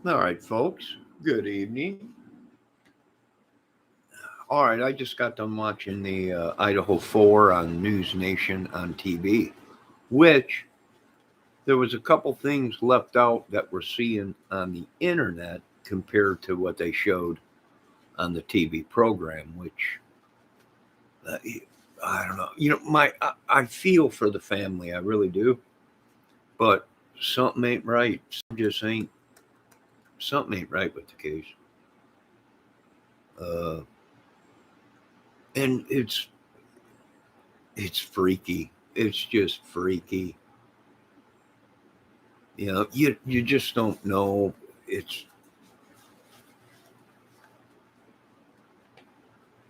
All right, folks. Good evening. All right, I just got done watching the Idaho 4 on News Nation on TV, which there was a couple things left out that we're seeing on the internet compared to what they showed on the TV program, which uh, I don't know. I feel for the family, I really do, but something ain't right. Something ain't right with the case. Uh, and it's freaky. It's just freaky. You just don't know. It's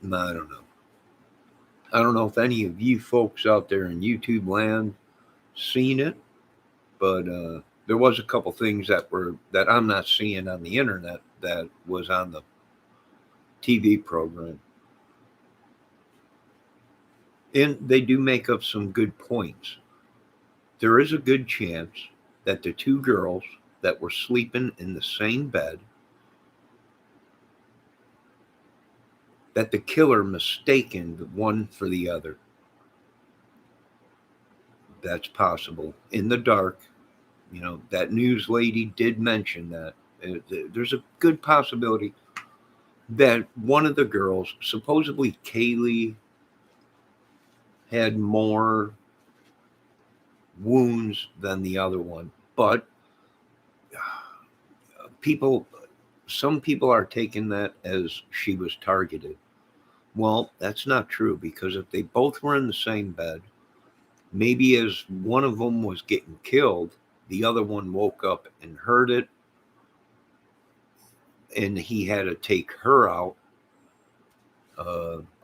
I don't know. I don't know if any of you folks out there in YouTube land seen it, but there was a couple things that I'm not seeing on the internet that was on the TV program, and they do make up some good points. There is a good chance that the two girls that were sleeping in the same bed, that the killer mistaken the one for the other. That's possible. In the dark, that news lady did mention that. There's a good possibility that one of the girls, supposedly Kaylee, had more wounds than the other one. But people, some people are taking that as she was targeted. Well, that's not true, because if they both were in the same bed, maybe as one of them was getting killed, the other one woke up and heard it, and he had to take her out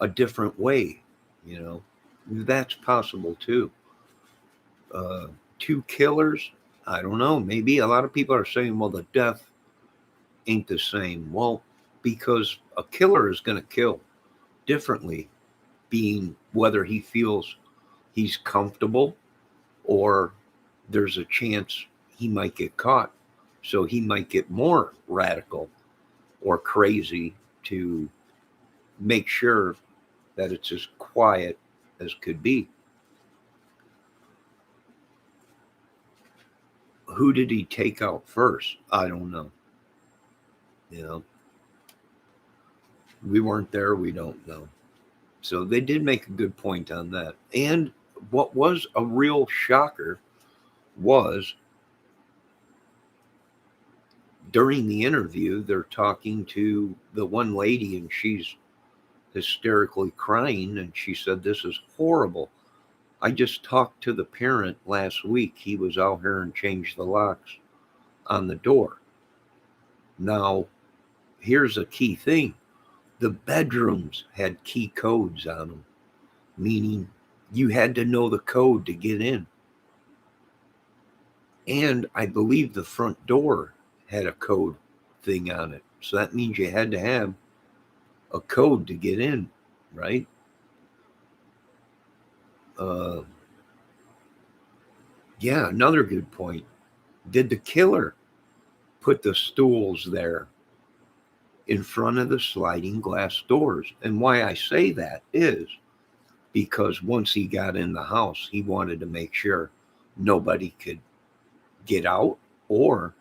a different way. You know, that's possible too. Uh, Two killers, I don't know. Maybe a lot of people are saying, well, the death ain't the same. Well, because a killer is going to kill differently, being whether he feels he's comfortable or there's a chance he might get caught. So he might get more radical or crazy to make sure that it's as quiet as could be. Who did he take out first? I don't know. You know, we weren't there. We don't know. So they did make a good point on that. And what was a real shocker was during the interview, they're talking to the one lady and she's hysterically crying. And she said, "This is horrible. I just talked to the parent last week. He was out here and changed the locks on the door." Now, here's a key thing: the bedrooms had key codes on them, meaning you had to know the code to get in. And I believe the front door had a code thing on it. So that means you had to have a code to get in, right? Uh, yeah, another good point. Did the killer put the stools there in front of the sliding glass doors? And why I say that is because once he got in the house, he wanted to make sure nobody could get out or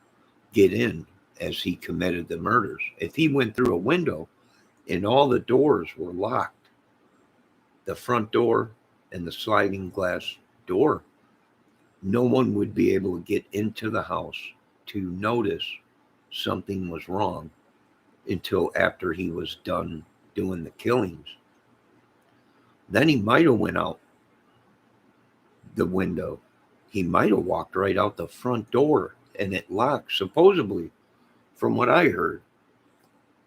get in as he committed the murders. If he went through a window and all the doors were locked, the front door and the sliding glass door, no one would be able to get into the house to notice something was wrong until after he was done doing the killings. Then he might have went out the window. He might have walked right out the front door and it locked. Supposedly, from what I heard,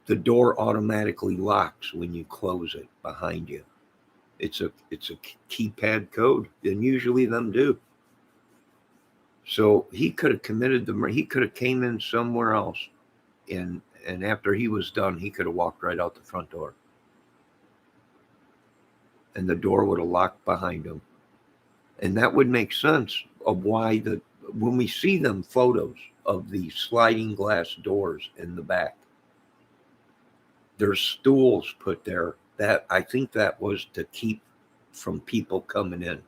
the door automatically locks when you close it behind you. It's a keypad code, and usually them do. So he could have committed the murder. He could have came in somewhere else, and after he was done, he could have walked right out the front door, and the door would have locked behind him. And that would make sense of why the when we see them photos of the sliding glass doors in the back. There's stools put there that I think that was to keep from people coming in.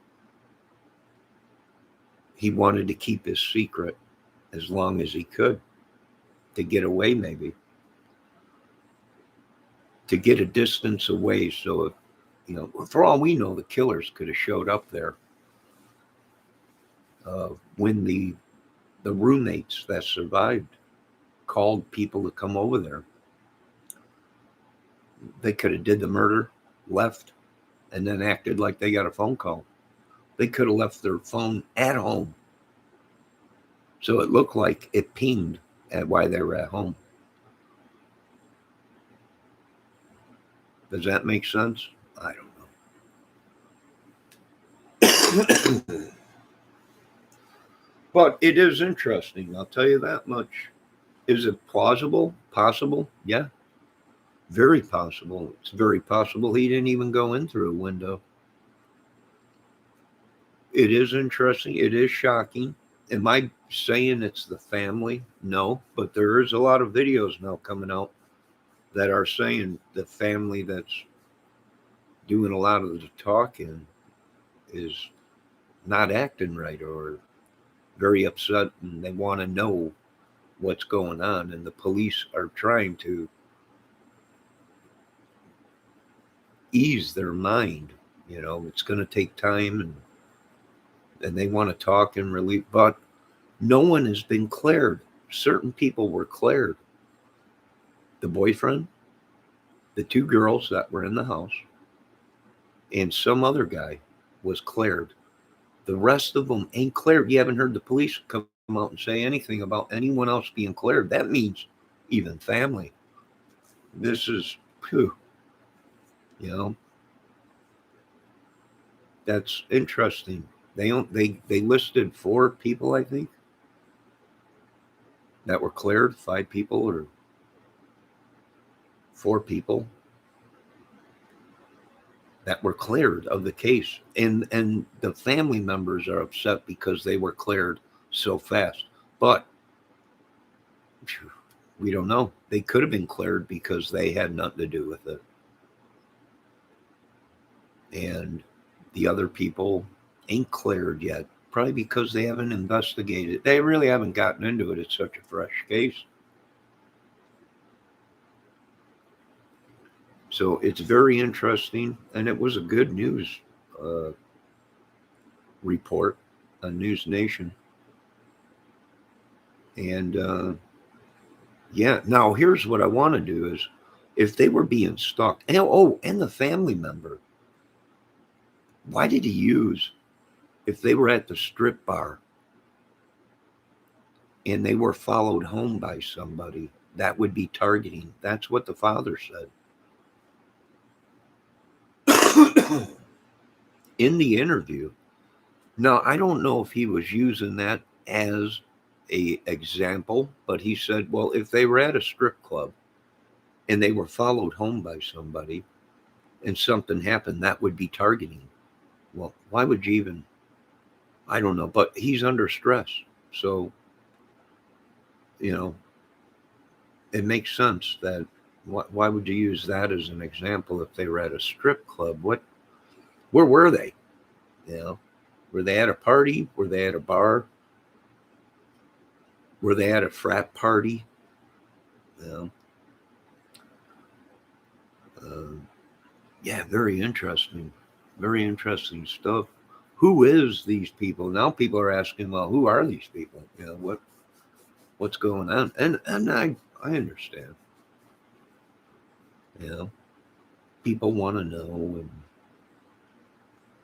He wanted to keep his secret as long as he could, to get away, maybe to get a distance away. So if, for all we know, the killers could have showed up there when the roommates that survived called people to come over there. They could have did the murder, left, and then acted like they got a phone call. They could have left their phone at home, so it looked like it pinged at while they were at home. Does that make sense? I don't know. But it is interesting, I'll tell you that much. Is it plausible? Possible? Yeah. Very possible. It's very possible he didn't even go in through a window. It is interesting. It is shocking. Am I saying it's the family? No, but there is a lot of videos now coming out that are saying the family that's doing a lot of the talking is not acting right, or very upset, and they want to know what's going on, and the police are trying to ease their mind. It's going to take time, and they want to talk and relieve, but no one has been cleared. Certain people were cleared. The boyfriend, the two girls that were in the house, and some other guy was cleared. The rest of them ain't cleared. You haven't heard the police come out and say anything about anyone else being cleared. That means even family. This is, phew, you know, that's interesting. They listed 4 people, I think, that were cleared. 5 people or 4 people that were cleared of the case, and the family members are upset because they were cleared so fast. But we don't know. They could have been cleared because they had nothing to do with it, and the other people ain't cleared yet, probably because they haven't investigated. They really haven't gotten into it. It's such a fresh case. So it's very interesting, and it was a good news uh, report on News Nation. And yeah, now here's what I want to do is, if they were being stalked, and the family member, why did he use, if they were at the strip bar and they were followed home by somebody, that would be targeting. That's what the father said in the interview. Now, I don't know if he was using that as a example, but he said, well, if they were at a strip club and they were followed home by somebody and something happened, that would be targeting. Well, why would you even, I don't know, but he's under stress. So, it makes sense that why would you use that as an example if they were at a strip club? Where were they? Were they at a party? Were they at a bar? Were they at a frat party? You know, yeah, very interesting. Very interesting stuff. Who is these people? Now people are asking, well, who are these people? What's going on? And I understand. You know, people want to know,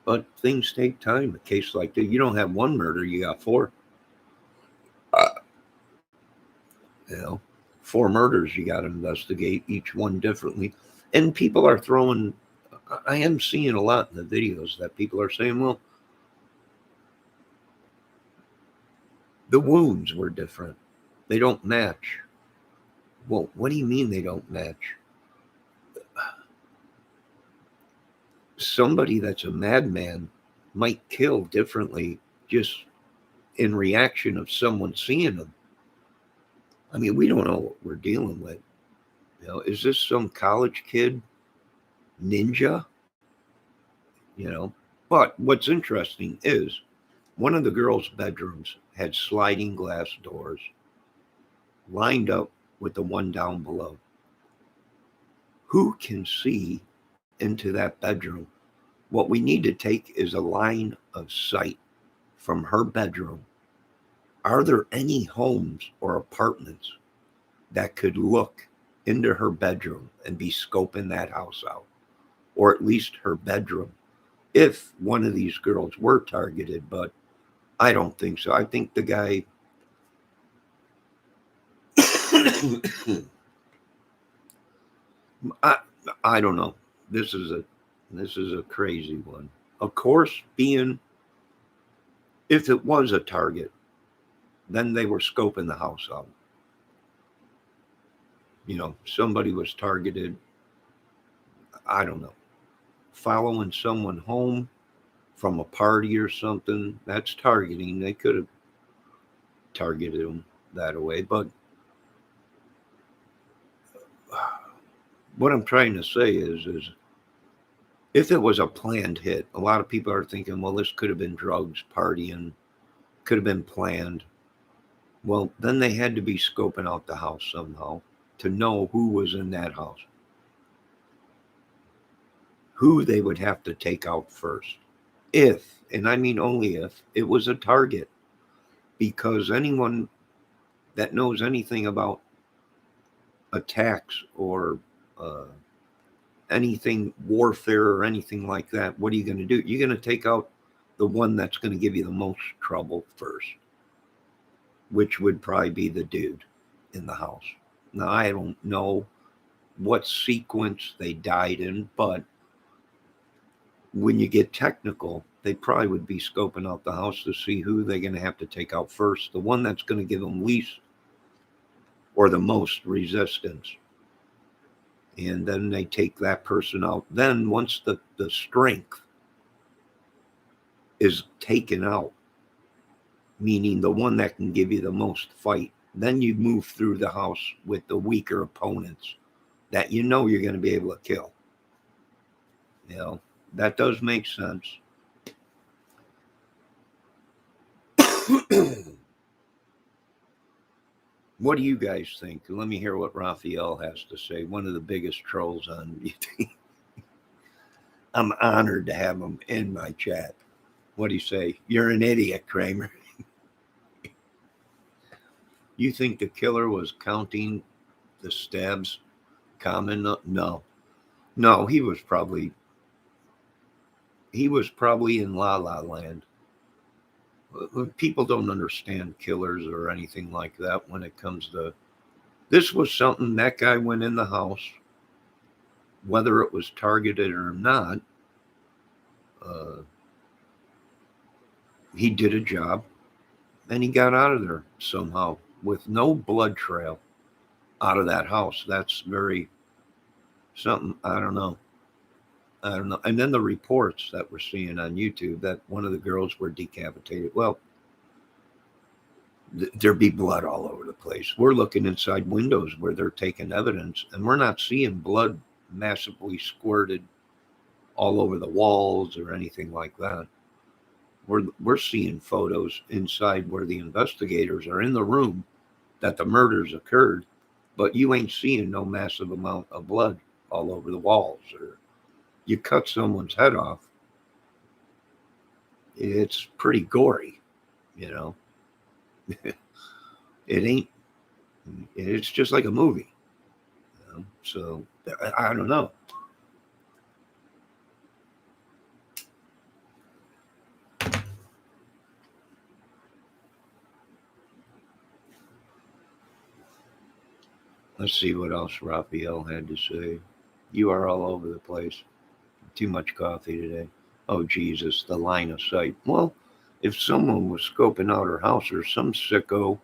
but things take time. A case like that, you don't have one murder, you got 4. Uh, you know, 4 murders you got to investigate, each one differently. And people are throwing. I am seeing a lot in the videos that people are saying, well, the wounds were different. They don't match. Well, what do you mean they don't match? Somebody that's a madman might kill differently just in reaction of someone seeing them. I mean, we don't know what we're dealing with. Is this some college kid ninja? You know, but what's interesting is one of the girls' bedrooms had sliding glass doors lined up with the one down below. Who can see into that bedroom? What we need to take is a line of sight from her bedroom. Are there any homes or apartments that could look into her bedroom and be scoping that house out, or at least her bedroom, if one of these girls were targeted? But I don't think so. I think the guy I I don't know. This is a crazy one. Of course, being if it was a target, then they were scoping the house out. Somebody was targeted. I don't know, following someone home from a party or something. That's targeting. They could have targeted them that way. But what I'm trying to say is if it was a planned hit, a lot of people are thinking, well, this could have been drugs, partying, could have been planned. Well, then they had to be scoping out the house somehow to know who was in that house, who they would have to take out first. If, and I mean only if, it was a target. Because anyone that knows anything about attacks or uh, anything warfare or anything like that, what are you going to do? You're going to take out the one that's going to give you the most trouble first, which would probably be the dude in the house. Now, I don't know what sequence they died in, but when you get technical, they probably would be scoping out the house to see who they're going to have to take out first, the one that's going to give them least or the most resistance. And then they take that person out. Then once the strength is taken out, meaning the one that can give you the most fight, then you move through the house with the weaker opponents that you're going to be able to kill. That does make sense. What do you guys think? Let me hear what Raphael has to say. One of the biggest trolls on YouTube. I'm honored to have him in my chat. What do you say? You're an idiot, Kramer. You think the killer was counting the stabs common? No. No, he was probably in La La Land. People don't understand killers or anything like that when it comes to this. Was something that guy went in the house, whether it was targeted or not. He did a job and he got out of there somehow with no blood trail out of that house. That's very something. I don't know. And then the reports that we're seeing on YouTube that one of the girls were decapitated. Well, there'd be blood all over the place. We're looking inside windows where they're taking evidence, and we're not seeing blood massively squirted all over the walls or anything like that. We're seeing photos inside where the investigators are in the room that the murders occurred, but you ain't seeing no massive amount of blood all over the walls. Or you cut someone's head off, it's pretty gory, it ain't, it's just like a movie. So I don't know. Let's see what else Raphael had to say. You are all over the place. Too much coffee today. Oh, Jesus, the line of sight. Well, if someone was scoping out her house or some sicko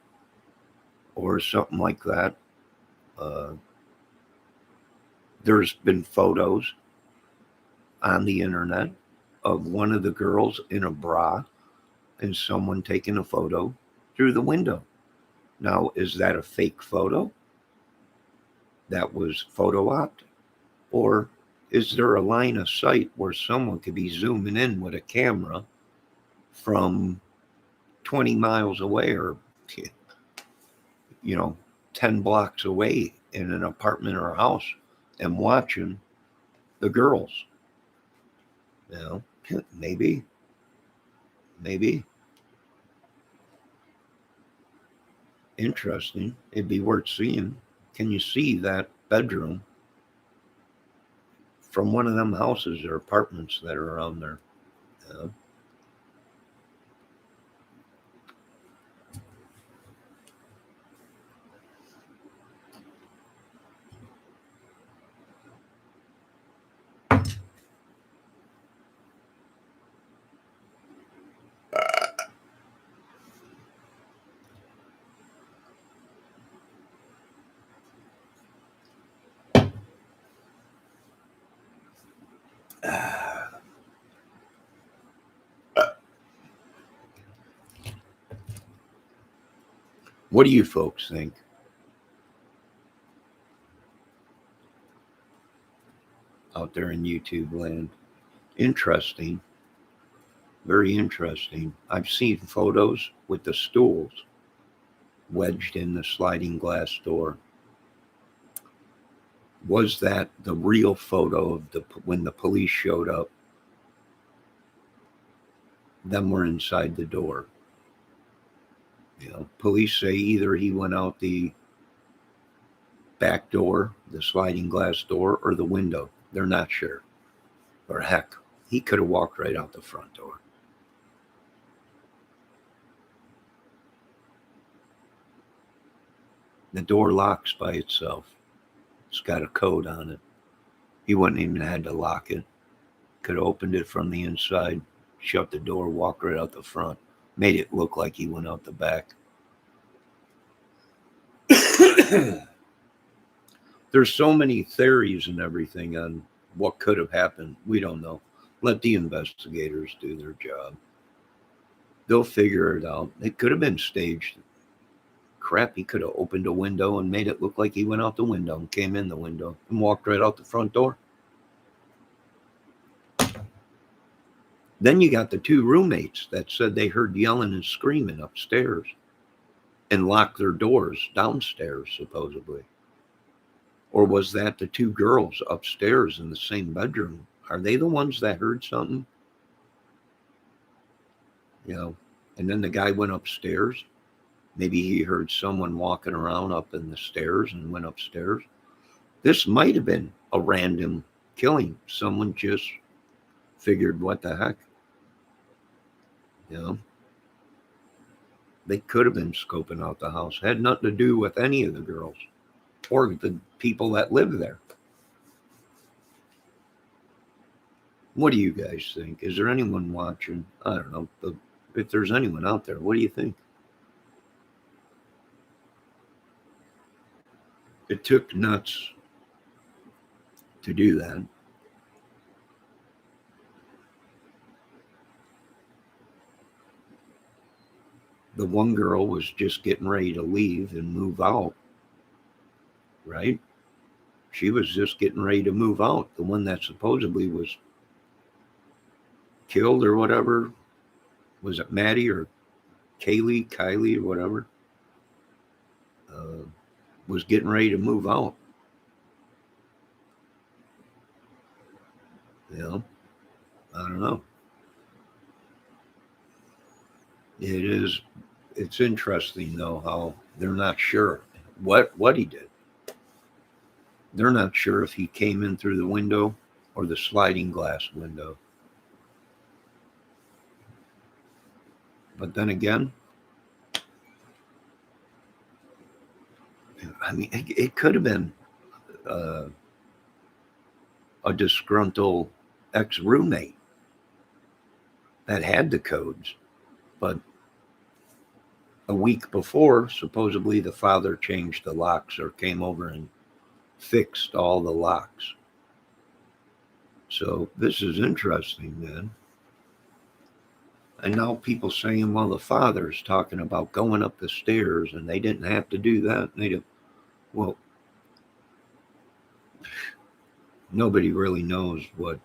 or something like that, there's been photos on the internet of one of the girls in a bra and someone taking a photo through the window. Now, is that a fake photo that was photo-opted? Or is there a line of sight where someone could be zooming in with a camera from 20 miles away, or, you know, 10 blocks away in an apartment or a house and watching the girls? You know, maybe, maybe. Interesting. It'd be worth seeing. Can you see that bedroom from one of them houses or apartments that are around there? Yeah. What do you folks think out there in YouTube land? Interesting. Very interesting. I've seen photos with the stools wedged in the sliding glass door. Was that the real photo of when the police showed up? Them were inside the door. You know, police say either he went out the back door, the sliding glass door, or the window. They're not sure. Or heck, he could have walked right out the front door. The door locks by itself. It's got a code on it. He wouldn't even had to lock it. Could have opened it from the inside, shut the door, walked right out the front. Made it look like he went out the back. There's so many theories and everything on what could have happened. We don't know. Let the investigators do their job. They'll figure it out. It could have been staged. Crap, he could have opened a window and made it look like he went out the window and came in the window and walked right out the front door. Then you got the two roommates that said they heard yelling and screaming upstairs and locked their doors downstairs, supposedly. Or was that the two girls upstairs in the same bedroom? Are they the ones that heard something? You know, and then the guy went upstairs. Maybe he heard someone walking around up in the stairs and went upstairs. This might have been a random killing. Someone just figured, what the heck? You know, they could have been scoping out the house. Had nothing to do with any of the girls or the people that live there. What do you guys think? Is there anyone watching? I don't know. But if there's anyone out there, what do you think? It took nuts to do that. The one girl was just getting ready to leave and move out, right? She was just getting ready to move out. The one that supposedly was killed or whatever, was it Maddie or Kylie, or whatever, uh, was getting ready to move out. You know, I don't know. It is. It's interesting though how they're not sure what he did. They're not sure if he came in through the window or the sliding glass window. But then again, I mean, it could have been uh, a disgruntled ex-roommate that had the codes, but a week before, supposedly the father changed the locks or came over and fixed all the locks. So this is interesting, man. And now people saying, well, the father's talking about going up the stairs and they didn't have to do that. They did. Well, nobody really knows what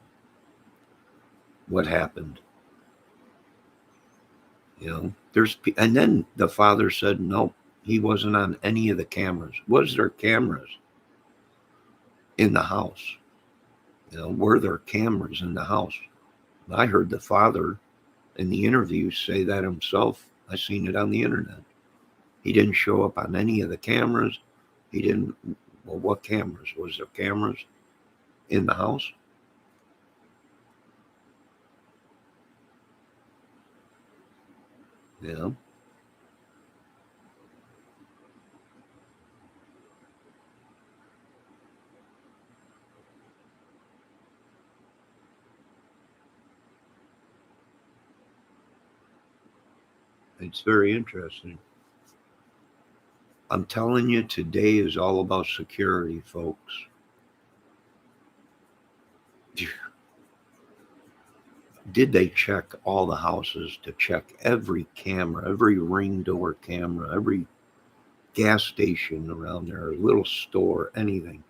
happened. And then the father said, no, he wasn't on any of the cameras. Was there cameras in the house? Were there cameras in the house? I heard the father in the interview say that himself. I seen it on the internet. He didn't show up on any of the cameras. He didn't. Well, what cameras? Was there cameras in the house? Yeah, it's very interesting. I'm telling you, today is all about security, folks. Did they check all the houses to check every camera, every ring door camera, every gas station around there, little store, anything?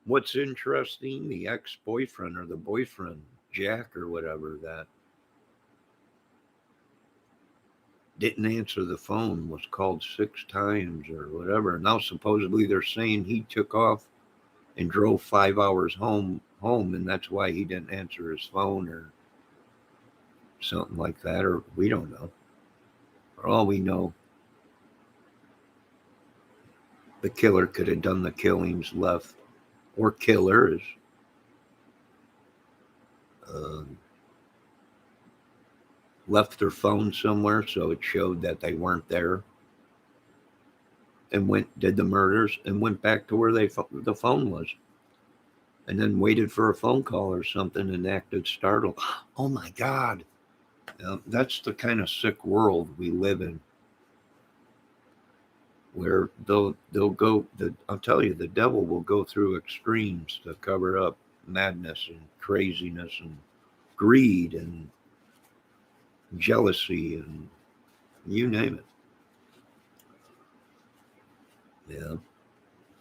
What's interesting, the ex-boyfriend or the boyfriend, Jack or whatever, that didn't answer the phone, was called 6 times or whatever. Now supposedly they're saying he took off and drove 5 hours home, and that's why he didn't answer his phone or something like that, or we don't know. For all we know, the killer could have done the killings, left, or killers uh, left their phone somewhere so it showed that they weren't there, and did the murders and went back to where the phone was, and then waited for a phone call or something and acted startled. Oh my God. That's the kind of sick world we live in, where they'll go. I'll tell you, the devil will go through extremes to cover up madness and craziness and greed and jealousy and you name it. Yeah,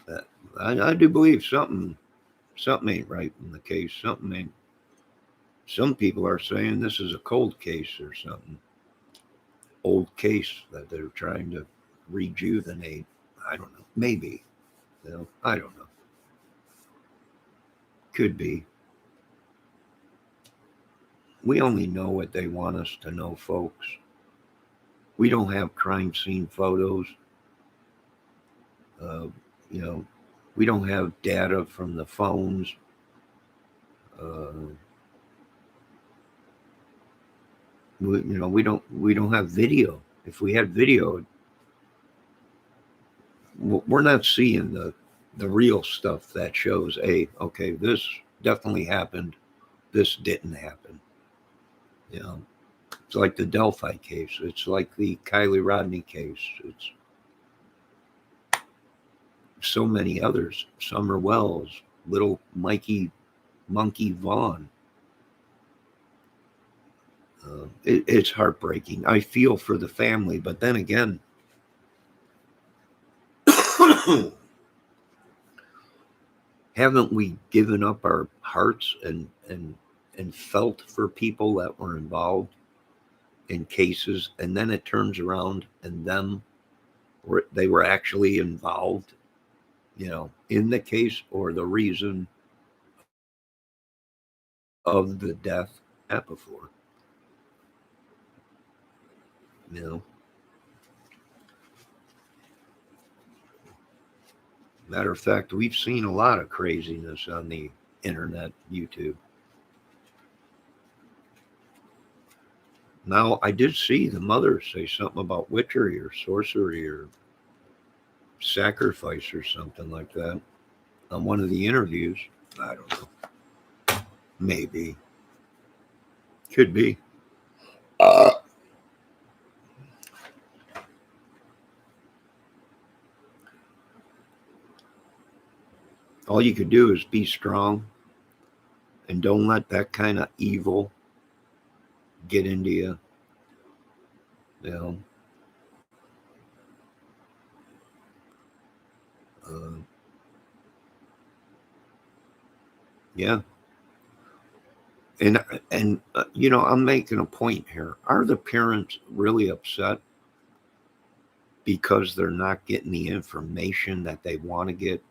that, I do believe something ain't right in the case. Something ain't. Some people are saying this is a cold case or something, old case that they're trying to rejuvenate. I don't know. Maybe. I don't know. Could be. We only know what they want us to know, folks. We don't have crime scene photos. Uh, you know, we don't have data from the phones. Uh, we don't have video. If we had video, we're not seeing the real stuff that shows, hey, okay, this definitely happened. This didn't happen. You know, it's like the Delphi case. It's like the Kylie Rodney case. It's so many others. Summer Wells, little Mikey Monkey Vaughn. It's heartbreaking. I feel for the family, but then again, haven't we given up our hearts and felt for people that were involved in cases, and then it turns around and they were actually involved, in the case or the reason of the death happened before. You know, matter of fact, we've seen a lot of craziness on the internet, YouTube. Now, I did see the mother say something about witchery or sorcery or sacrifice or something like that on one of the interviews. I don't know. Maybe. Could be. Uh, all you could do is be strong, And don't let that kind of evil get into you. You know, uh, yeah. And I'm making a point here. Are the parents really upset because they're not getting the information that they want to get,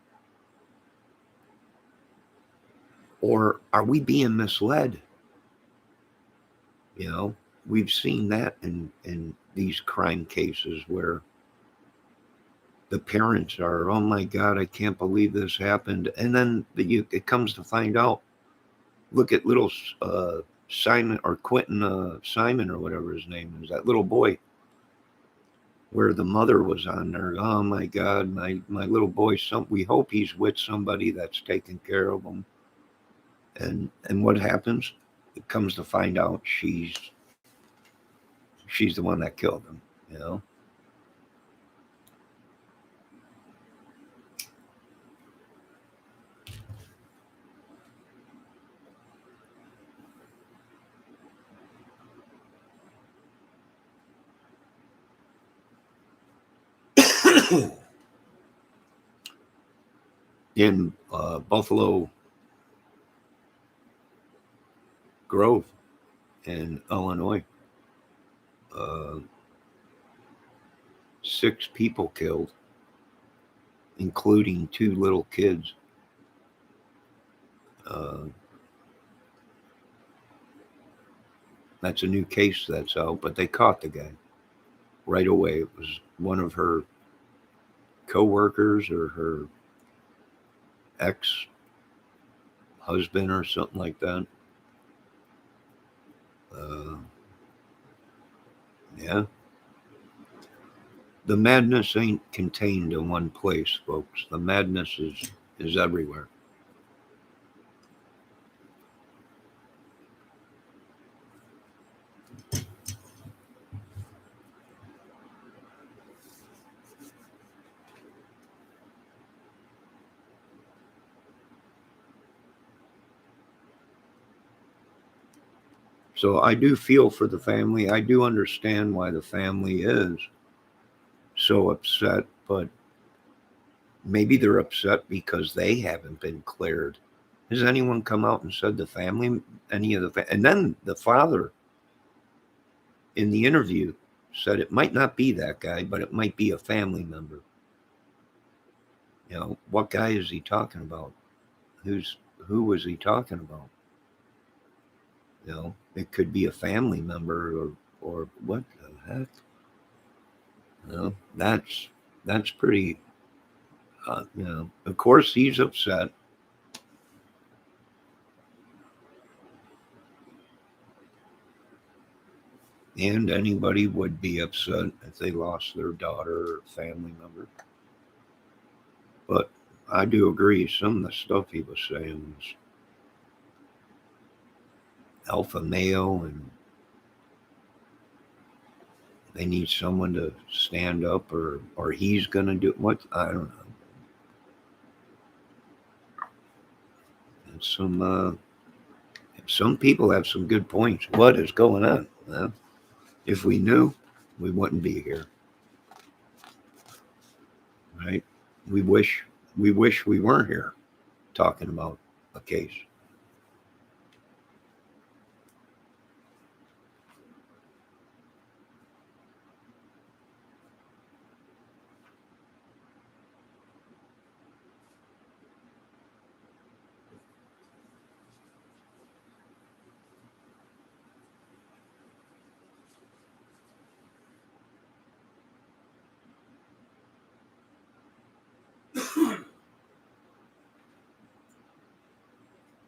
or are we being misled? You know, we've seen that in these crime cases where the parents are, oh my God, I can't believe this happened, and then it comes to find out. Look at little Simon or Quentin Simon or whatever his name is, that little boy, where the mother was on there. Oh my God, my little boy. We hope he's with somebody that's taking care of him. And what happens? It comes to find out she's the one that killed him. You know. In Buffalo Grove in Illinois, uh, 6 people killed, including 2 little kids. Uh, that's a new case that's out, but they caught the guy right away. It was one of her co-workers or her ex-husband or something like that. Uh, yeah, the madness ain't contained in one place, folks. The madness is everywhere. So I do feel for the family. I do understand why the family is so upset, but maybe they're upset because they haven't been cleared. Has anyone come out and said the family, any of and then the father in the interview said it might not be that guy, but it might be a family member. What guy is he talking about? Who was he talking about? It could be a family member or what the heck? That's pretty. Of course he's upset, and anybody would be upset if they lost their daughter or family member. But I do agree. Some of the stuff he was saying was alpha male, and they need someone to stand up, or he's gonna do what? I don't know. And some people have some good points. What is going on? Well, if we knew, we wouldn't be here, right? We wish we weren't here talking about a case.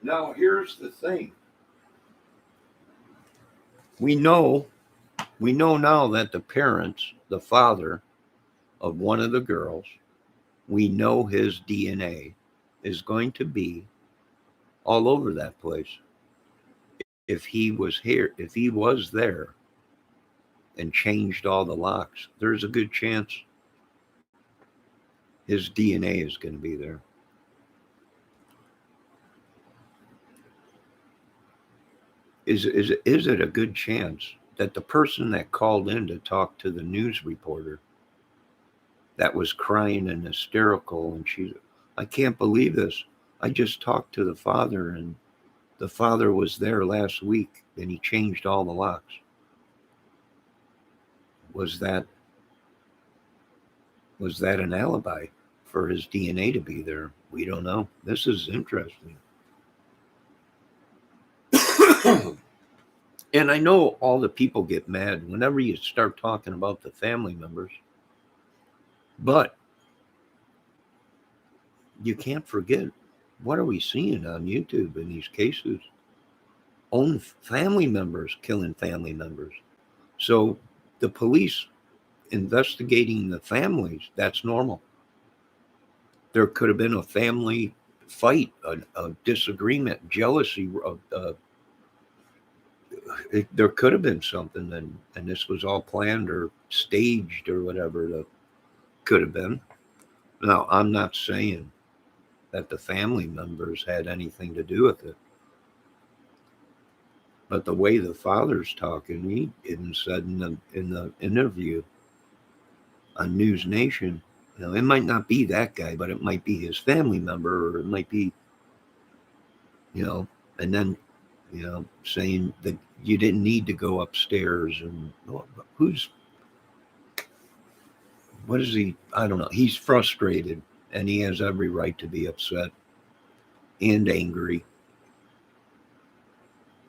Now here's the thing. We know we know now that the parents, the father of one of the girls, we know his DNA is going to be all over that place. If he was here, if he was there and changed all the locks, there's a good chance his DNA is going to be there. Is it a good chance that the person that called in to talk to the news reporter that was crying and hysterical, and I can't believe this. I just talked to the father, and the father was there last week, and he changed all the locks. Was that was that an alibi for his DNA to be there? We don't know. This is interesting. And I know all the people get mad whenever you start talking about the family members, but you can't forget, what are we seeing on YouTube in these cases? Own family members killing family members. So the police investigating the families, that's normal. There could have been a family fight, a disagreement, jealousy. There could have been something, and this was all planned or staged or whatever. That could have been. Now, I'm not saying that the family members had anything to do with it, but the way the father's talking, he even said in the interview on News Nation, it might not be that guy, but it might be his family member, or it might be, and then, saying that you didn't need to go upstairs, and who's, what is he? I don't know. He's frustrated, and he has every right to be upset and angry,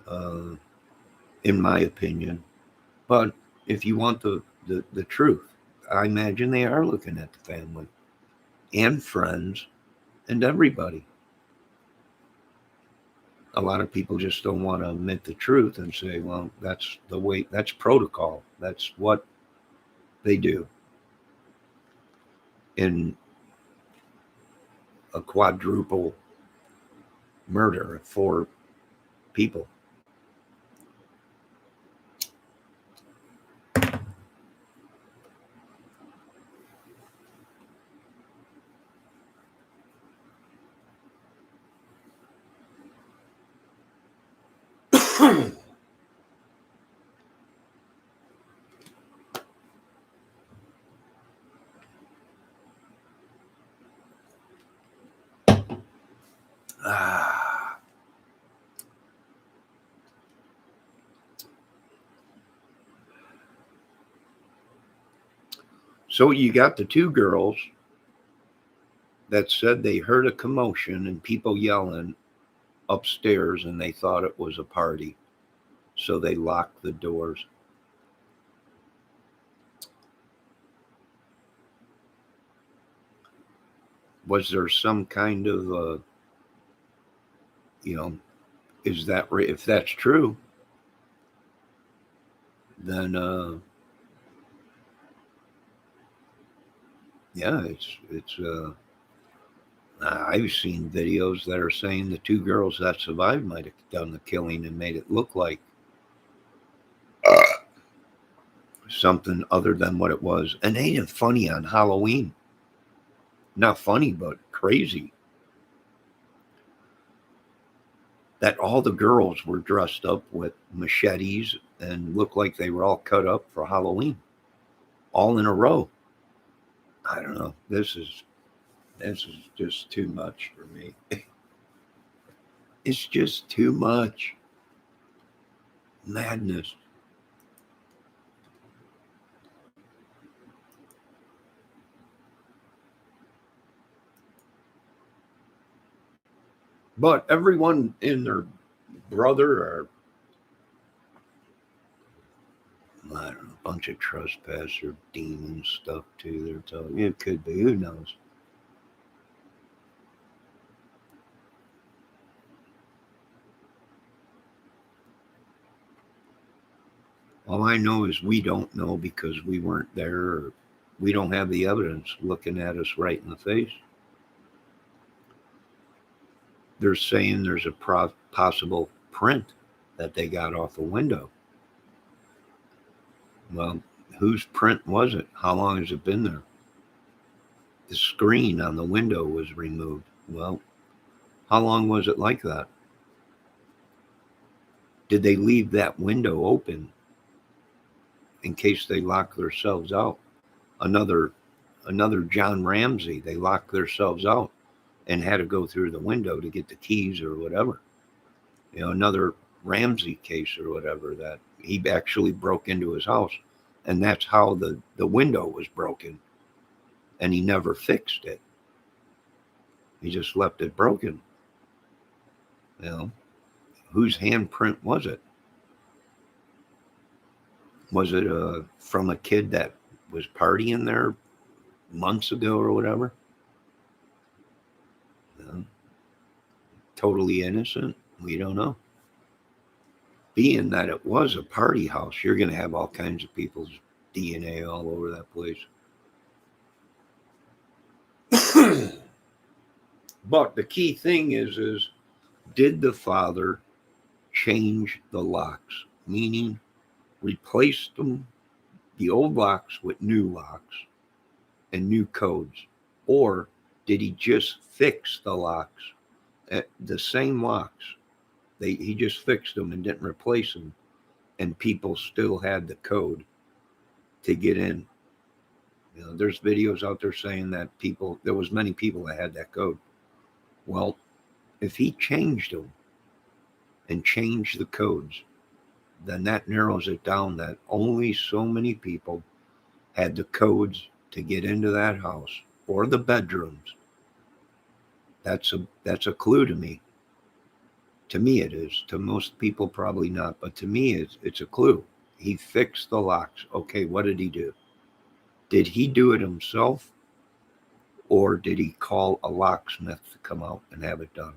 uh, in my opinion. But if you want the truth, I imagine they are looking at the family and friends and everybody. A lot of people just don't want to admit the truth and say, well, that's the way, that's protocol. That's what they do in a quadruple murder of 4 people. Ah. So you got the 2 girls that said they heard a commotion and people yelling upstairs, and they thought it was a party. So they locked the doors. Was there some kind of, you know, is that, if that's true, then, yeah, I've seen videos that are saying the 2 girls that survived might have done the killing and made it look like something other than what it was. And ain't it funny on Halloween? Not funny, but crazy that all the girls were dressed up with machetes and looked like they were all cut up for Halloween, all in a row. I don't know. This is just too much for me. It's just too much madness. But everyone in their brother, or I don't know, a bunch of trespasser demon stuff too. They're telling you it could be. Who knows? All I know is we don't know because we weren't there, or we don't have the evidence looking at us right in the face. They're saying there's a possible print that they got off a window. Well, whose print was it? How long has it been there? The screen on the window was removed. Well, how long was it like that? Did they leave that window open in case they lock themselves out? Another John Ramsey, they locked themselves out and had to go through the window to get the keys or whatever. Another Ramsey case or whatever, that he actually broke into his house, and that's how the window was broken, and he never fixed it. He just left it broken. Whose handprint was it? Was it from a kid that was partying there months ago or whatever? Totally innocent? We don't know. Being that it was a party house, you're going to have all kinds of people's DNA all over that place. But the key thing is did the father change the locks? Meaning replace them, the old locks, with new locks and new codes? Or did he just fix the locks, the same locks? He just fixed them and didn't replace them, and people still had the code to get in. There's videos out there saying that there was many people that had that code. Well, if he changed them and changed the codes, then that narrows it down that only so many people had the codes to get into that house or the bedrooms. That's a clue to me. To me it is. To most people probably not, but to me it's a clue. He fixed the locks. Okay, what did he do? Did he do it himself, or did he call a locksmith to come out and have it done?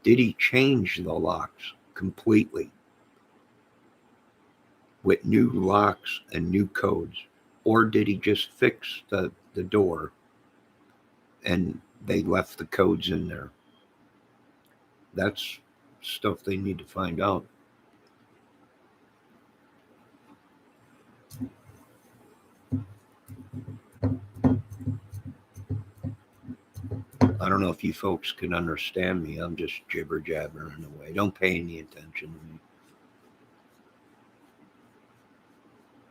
Did he change the locks completely with new locks and new codes? Or did he just fix the door and they left the codes in there? That's stuff they need to find out. I don't know if you folks can understand me. I'm just jibber jabbering away. Don't pay any attention to me.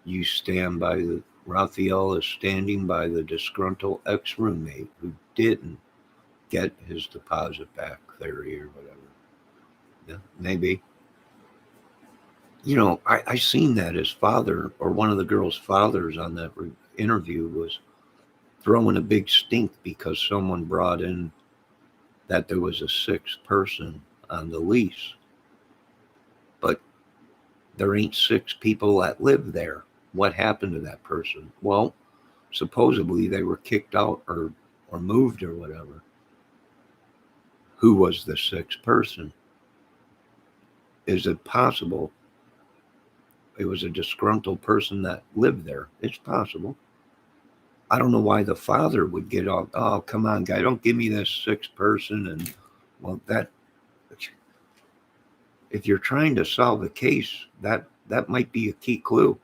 You stand by Raphael is standing by the disgruntled ex-roommate who didn't get his deposit back theory or whatever. Yeah, maybe. I seen that his father, or one of the girl's fathers on that interview, was throwing a big stink because someone brought in that there was a sixth person on the lease. But there ain't six people that live there. What happened to that person? Well, supposedly they were kicked out or moved or whatever. Who was the sixth person? Is it possible it was a disgruntled person that lived there? It's possible. I don't know why the father would get off. Oh, come on, guy, don't give me this sixth person. And well, if you're trying to solve a case, that might be a key clue.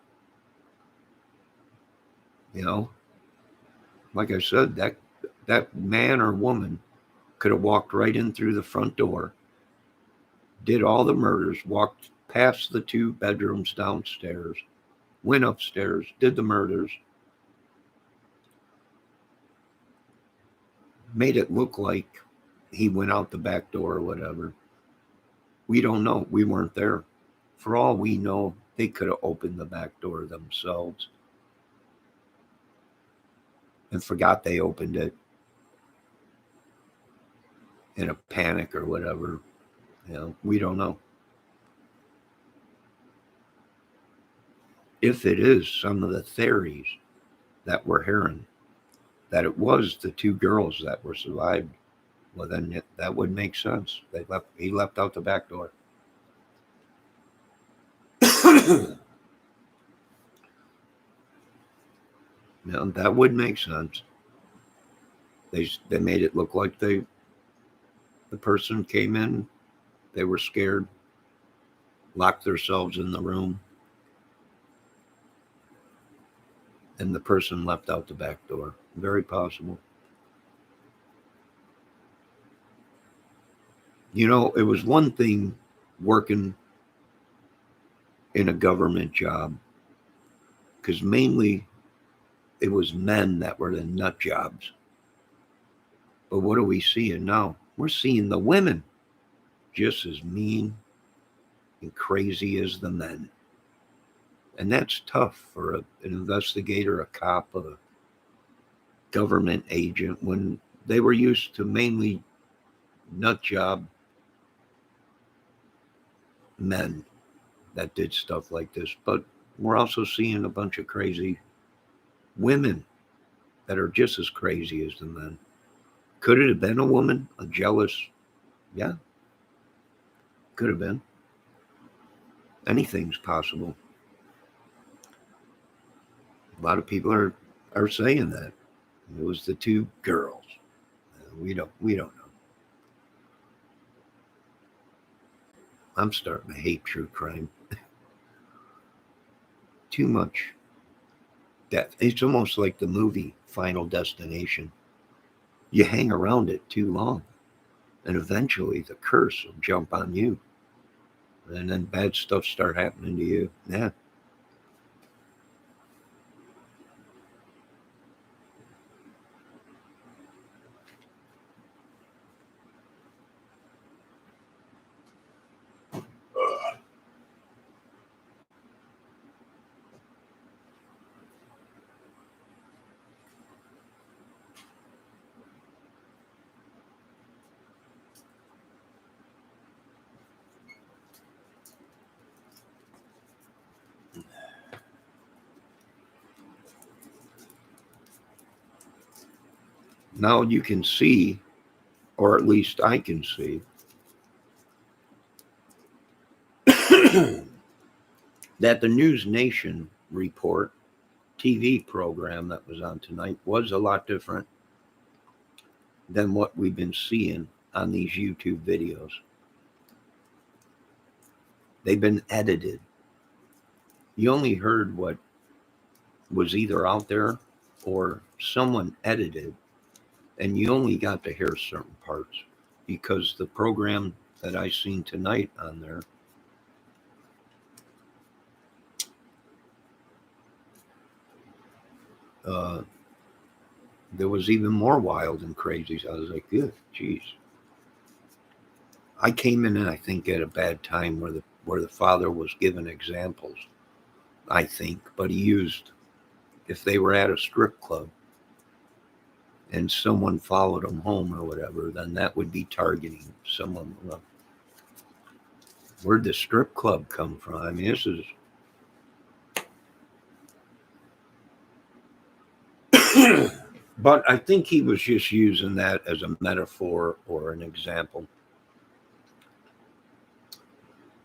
Like I said, that man or woman could have walked right in through the front door, did all the murders, walked past the two bedrooms downstairs, went upstairs, did the murders, made it look like he went out the back door or whatever. We don't know. We weren't there. For all we know, they could have opened the back door themselves and forgot they opened it in a panic or whatever. We don't know. If it is some of the theories that we're hearing, that it was the two girls that were survived, well, then that would make sense. He left out the back door. That would make sense. They made it look like the person came in, they were scared, locked themselves in the room, and the person left out the back door. Very possible. It was one thing working in a government job, because mainly it was men that were the nut jobs. But what are we seeing now? We're seeing the women just as mean and crazy as the men. And that's tough for an investigator, a cop, a government agent, when they were used to mainly nut job men that did stuff like this. But we're also seeing a bunch of crazy women that are just as crazy as the men. Could it have been a woman? A jealous? Yeah, could have been. Anything's possible. A lot of people are saying that. It was the two girls. We don't know. I'm starting to hate true crime. Too much death. It's almost like the movie Final Destination. You hang around it too long, and eventually the curse will jump on you, and then bad stuff start happening to you. Yeah. Now you can see, or at least I can see, that the News Nation report TV program that was on tonight was a lot different than what we've been seeing on these YouTube videos. They've been edited. You only heard what was either out there or someone edited, and you only got to hear certain parts, because the program that I seen tonight on there, uh, there was even more wild and crazy. So I was like, good, geez. I came in, I think, at a bad time where the father was given examples, I think, but he used, if they were at a strip club and someone followed them home or whatever, then that would be targeting someone. Well, where'd the strip club come from? I mean, this is. But I think he was just using that as a metaphor or an example.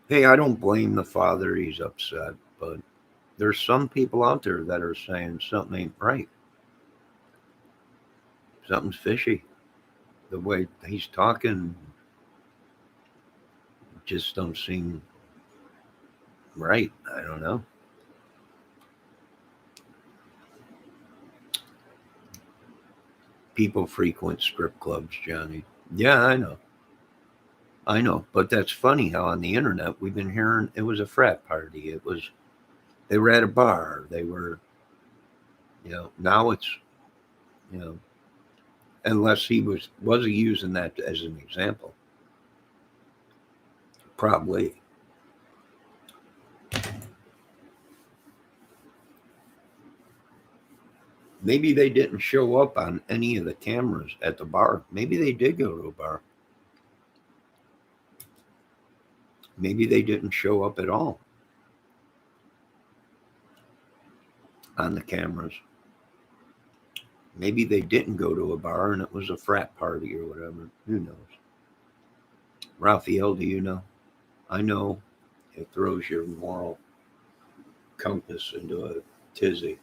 Hey, I don't blame the father. He's upset, but there's some people out there that are saying something ain't right. Something's fishy. The way he's talking just don't seem right. I don't know. People frequent strip clubs, Johnny. Yeah, I know. I know. But that's funny how on the internet we've been hearing it was a frat party. It was, they were at a bar. They were, now it's, you know, unless he was he using that as an example? Probably. Maybe they didn't show up on any of the cameras at the bar. Maybe they did go to a bar. Maybe they didn't show up at all on the cameras. Maybe they didn't go to a bar and it was a frat party or whatever. Who knows? Raphael, do you know? I know it throws your moral compass into a tizzy.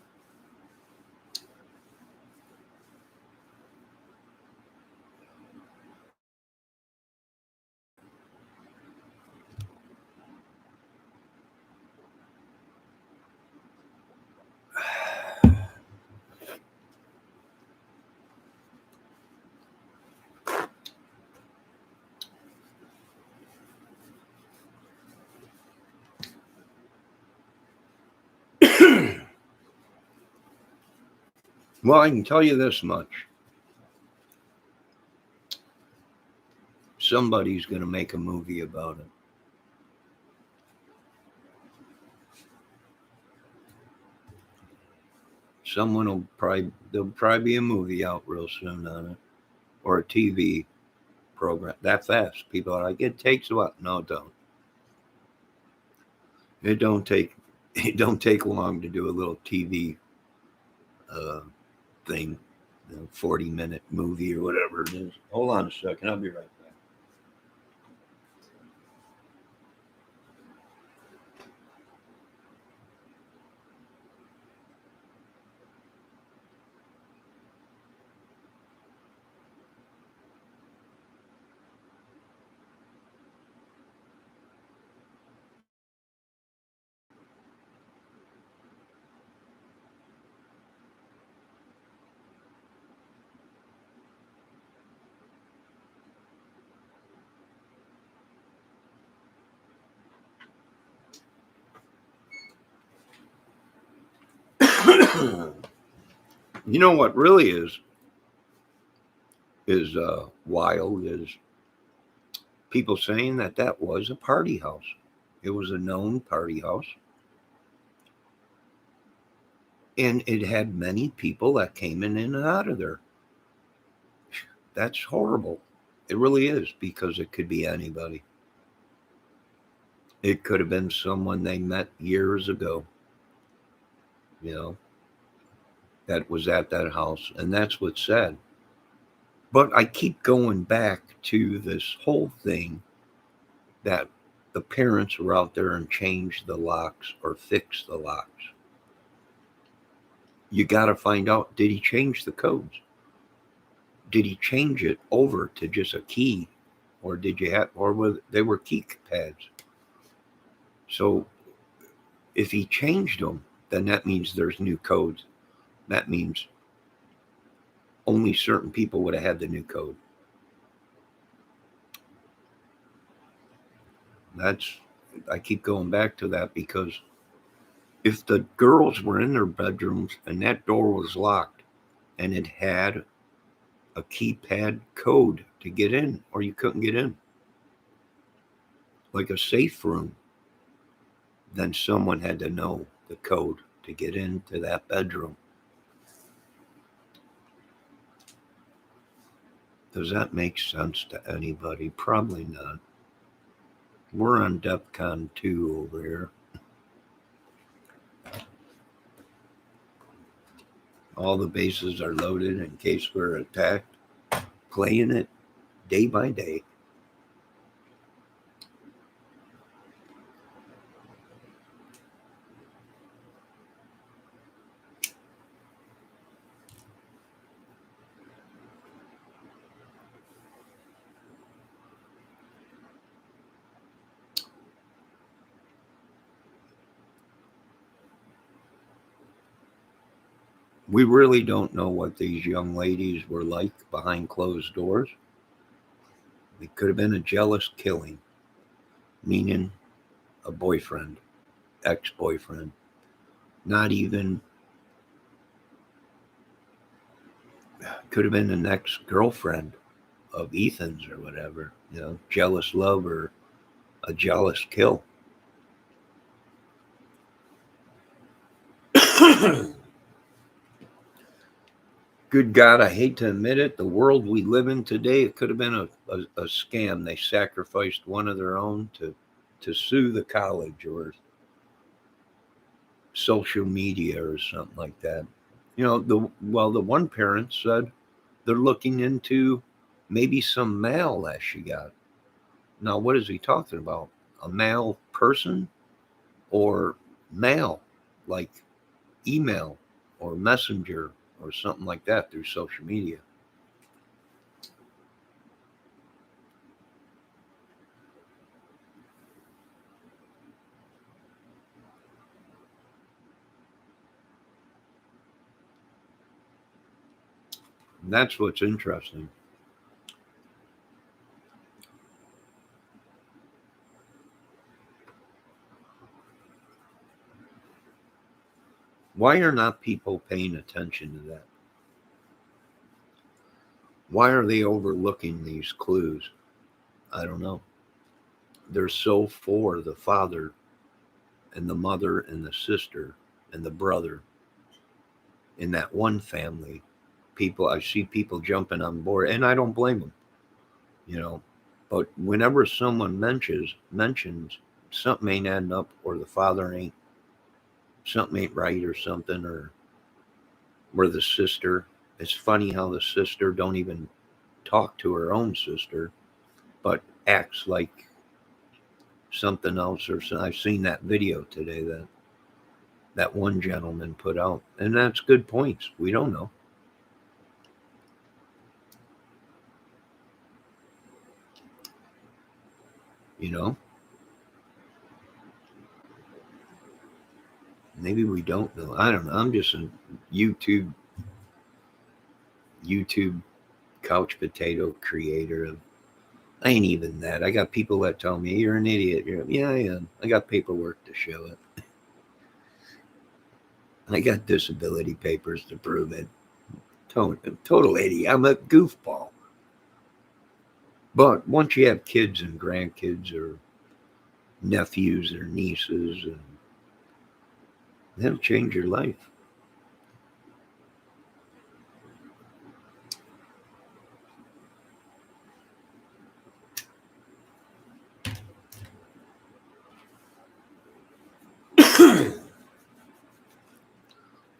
Well, I can tell you this much. Somebody's going to make a movie about it. There'll probably be a movie out real soon on it, or a TV program. That fast. People are like, it takes what? No, it don't. It don't take. It don't take long to do a little TV uh, thing, 40-minute movie or whatever it is. Hold on a second. I'll be right back. You know what really is wild is people saying that that was a party house. It was a known party house, and it had many people that came in and out of there. That's horrible. It really is because it could be anybody. It could have been someone they met years ago, you know, that was at that house, and that's what's sad. But I keep going back to this whole thing that the parents were out there and changed the locks or fixed the locks. You got to find out, did he change the codes? Did he change it over to just a key, or did you have, or they were key pads? So if he changed them, then that means there's new codes. That means only certain people would have had the new code. That's I keep going back to that because if the girls were in their bedrooms and that door was locked and it had a keypad code to get in, or you couldn't get in, like a safe room, then someone had to know the code to get into that bedroom. Does that make sense to anybody? Probably not. We're on DEFCON 2 over here. All the bases are loaded in case we're attacked. Playing it day by day. We really don't know what these young ladies were like behind closed doors. It could have been a jealous killing, meaning a boyfriend, ex boyfriend, not even, could have been an ex girlfriend of Ethan's or whatever, jealous love or a jealous kill. Good God, I hate to admit it, the world we live in today, it could have been a scam. They sacrificed one of their own to sue the college or social media or something like that. The one parent said they're looking into maybe some mail that she got. Now, what is he talking about? A male person or mail, like email or messenger or something like that through social media? And that's what's interesting. Why are not people paying attention to that? Why are they overlooking these clues? I don't know. They're so for the father and the mother and the sister and the brother in that one family. I see people jumping on board, and I don't blame them, you know. But whenever someone mentions something ain't adding up, or the father ain't something ain't right, or something, or the sister, it's funny how the sister don't even talk to her own sister, but acts like something else. Or so. I've seen that video today that one gentleman put out, and that's good points. We don't know. You know, maybe we don't know. I don't know. I'm just a YouTube YouTube couch potato creator of. I ain't even that. I got people that tell me you're an idiot. Yeah, I am. I got paperwork to show it. I got disability papers to prove it. Total idiot. I'm a goofball. But once you have kids and grandkids or nephews or nieces, and that'll change your life.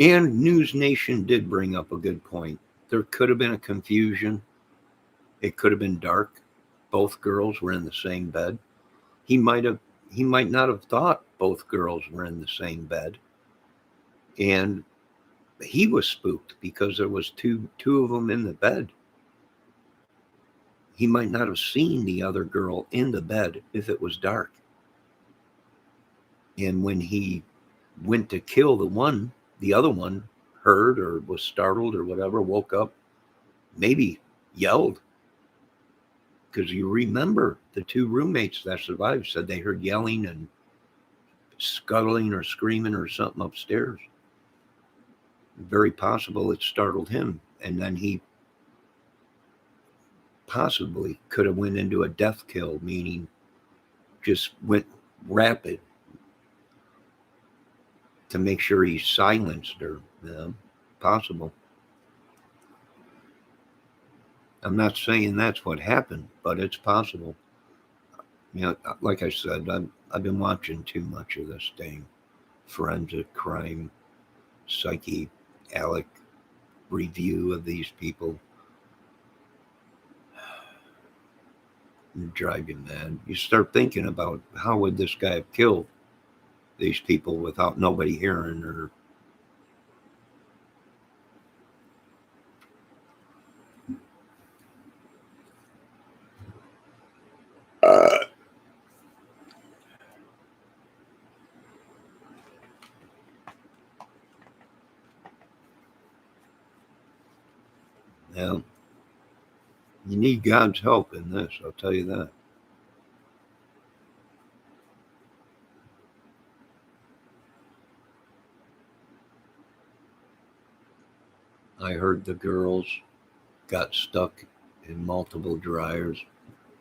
And News Nation did bring up a good point. There could have been a confusion. It could have been dark. Both girls were in the same bed. He might have he might not have thought both girls were in the same bed. And he was spooked because there was two of them in the bed. He might not have seen the other girl in the bed if it was dark. And when he went to kill the other one heard or was startled or whatever, woke up, maybe yelled. Because you remember the two roommates that survived said they heard yelling and scuttling or screaming or something upstairs. Very possible it startled him. And then he possibly could have went into a death kill, meaning just went rapid to make sure he silenced her. Possible. I'm not saying that's what happened, but it's possible. Like I said, I've been watching too much of this thing. Forensic crime, psychiatric review of these people. Drive you mad. You start thinking about how would this guy have killed these people without nobody hearing or. Now, you need God's help in this, I'll tell you that. I heard the girls got stuck in multiple dryers.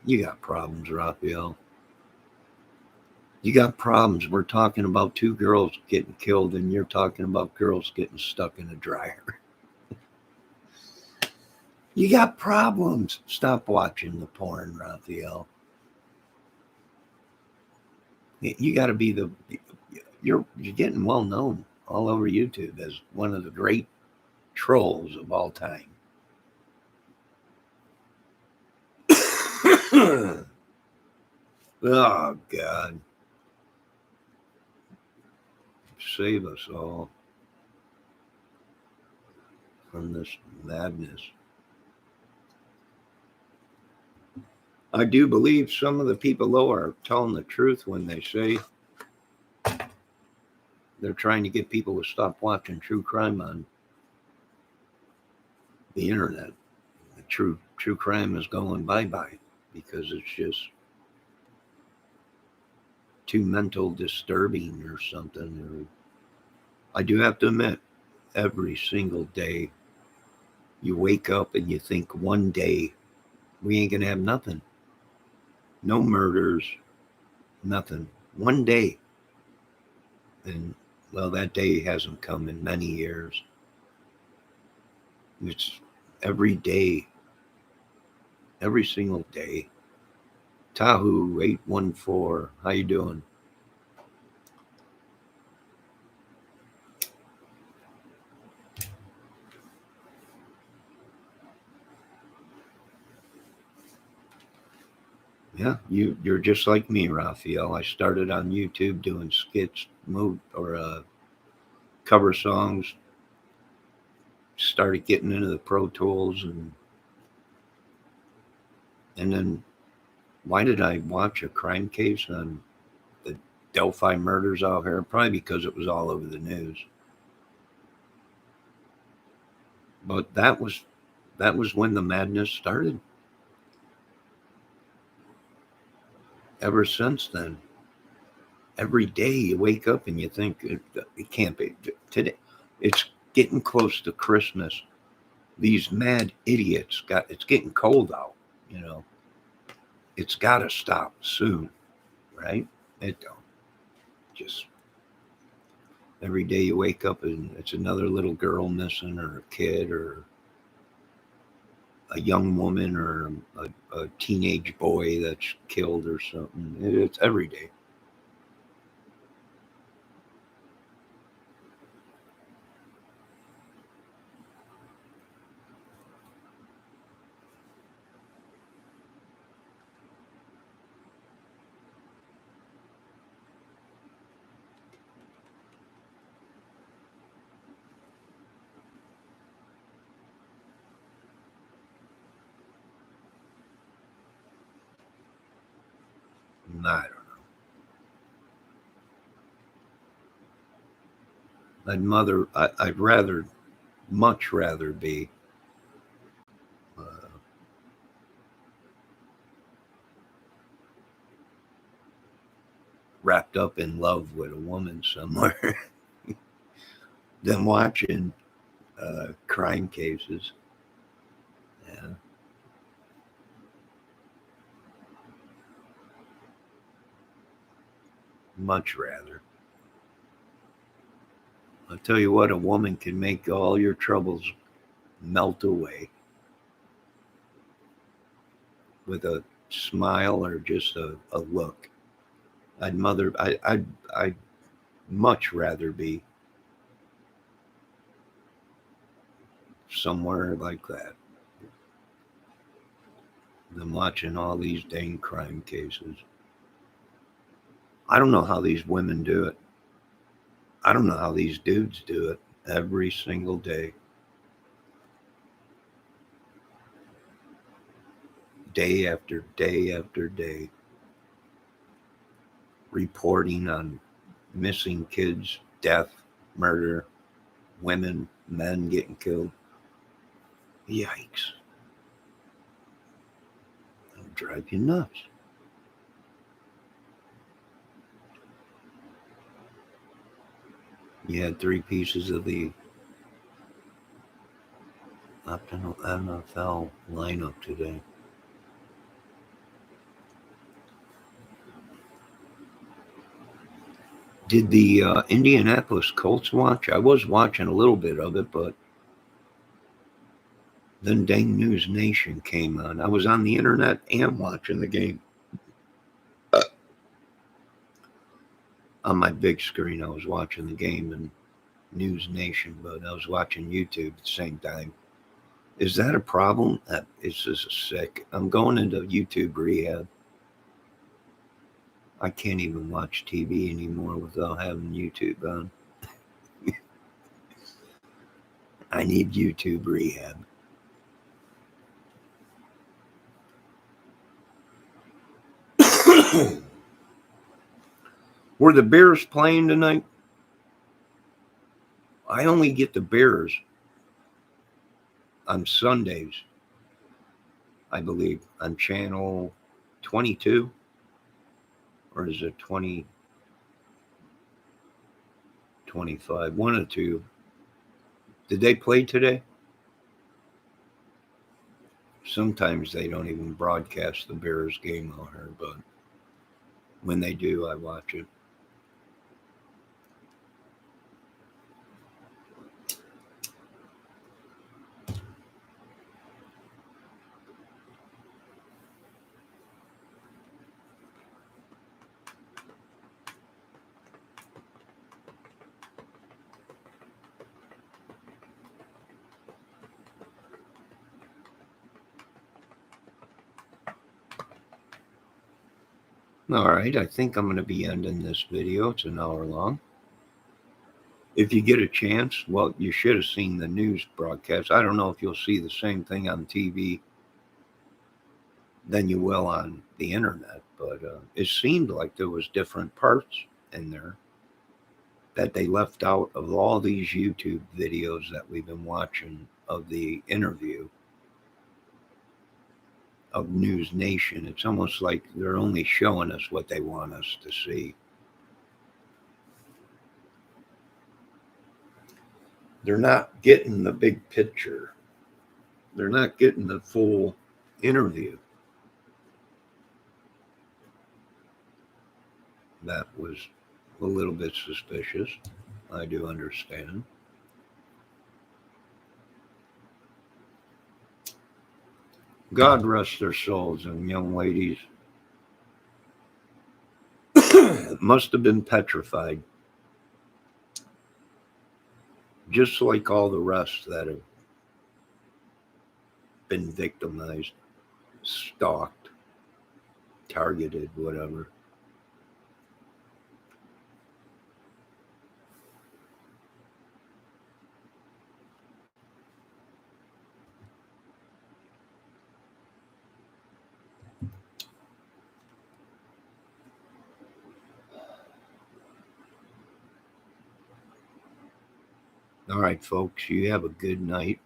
You got problems, Raphael. You got problems. We're talking about two girls getting killed, and you're talking about girls getting stuck in a dryer. You got problems. Stop watching the porn, Raphael. You got to be you're getting well known all over YouTube as one of the great trolls of all time. Oh God, save us all from this madness. I do believe some of the people, though, are telling the truth when they say they're trying to get people to stop watching true crime on the internet. The true crime is going bye-bye because it's just too mental disturbing or something. I do have to admit, every single day You wake up and you think one day we ain't going to have nothing. No murders, nothing. One day. And well, that day hasn't come in many years. It's every day, every single day. Tahoe 814, how you doing? Yeah, you're just like me, Raphael. I started on YouTube doing skits, cover songs. Started getting into the Pro Tools, and then why did I watch a crime case on the Delphi murders out here? Probably because it was all over the news. But that was when the madness started. Ever since then, every day you wake up and you think it can't be today. It's getting close to Christmas. These mad idiots it's getting cold out. You know, it's got to stop soon, right? It don't just every day you wake up and it's another little girl missing, or a kid, or a young woman, or a teenage boy that's killed or something. It's every day. I don't know. I'd rather, much rather be uh, wrapped up in love with a woman somewhere than watching crime cases. Yeah, much rather. I'll tell you what, a woman can make all your troubles melt away with a smile or just a look. I'd much rather be somewhere like that than watching all these dang crime cases. I don't know how these women do it. I don't know how these dudes do it every single day, day after day after day, reporting on missing kids, death, murder, women, men getting killed. Yikes. It'll drive you nuts. You had three pieces of the NFL lineup today. Did the Indianapolis Colts watch? I was watching a little bit of it, but then dang News Nation came on. I was on the internet and watching the game. On my big screen, I was watching the game and News Nation, but I was watching YouTube at the same time. Is that a problem? That is just sick. I'm going into YouTube rehab. I can't even watch TV anymore without having YouTube on. I need YouTube rehab. Were the Bears playing tonight? I only get the Bears on Sundays, I believe, on channel 22, or is it 2025? One or two. Did they play today? Sometimes they don't even broadcast the Bears game on her, but when they do, I watch it. All right, I think I'm going to be ending this video. It's an hour long. If you get a chance, well, you should have seen the news broadcast. I don't know if you'll see the same thing on TV than you will on the internet, but it seemed like there was different parts in there that they left out of all these YouTube videos that we've been watching of the interview of News Nation. It's almost like they're only showing us what they want us to see. They're not getting the big picture. They're not getting the full interview. That was a little bit suspicious. I do understand. God rest their souls, and young ladies must have been petrified, just like all the rest that have been victimized, stalked, targeted, whatever. All right, folks, you have a good night.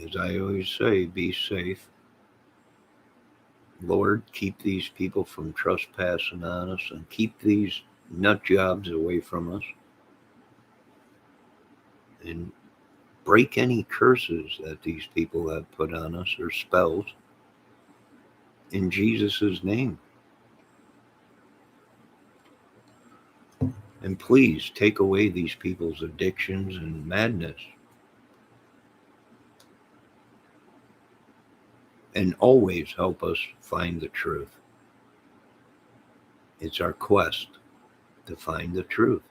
As I always say, be safe. Lord, keep these people from trespassing on us and keep these nut jobs away from us. And break any curses that these people have put on us or spells in Jesus' name. And please take away these people's addictions and madness. And always help us find the truth. It's our quest to find the truth.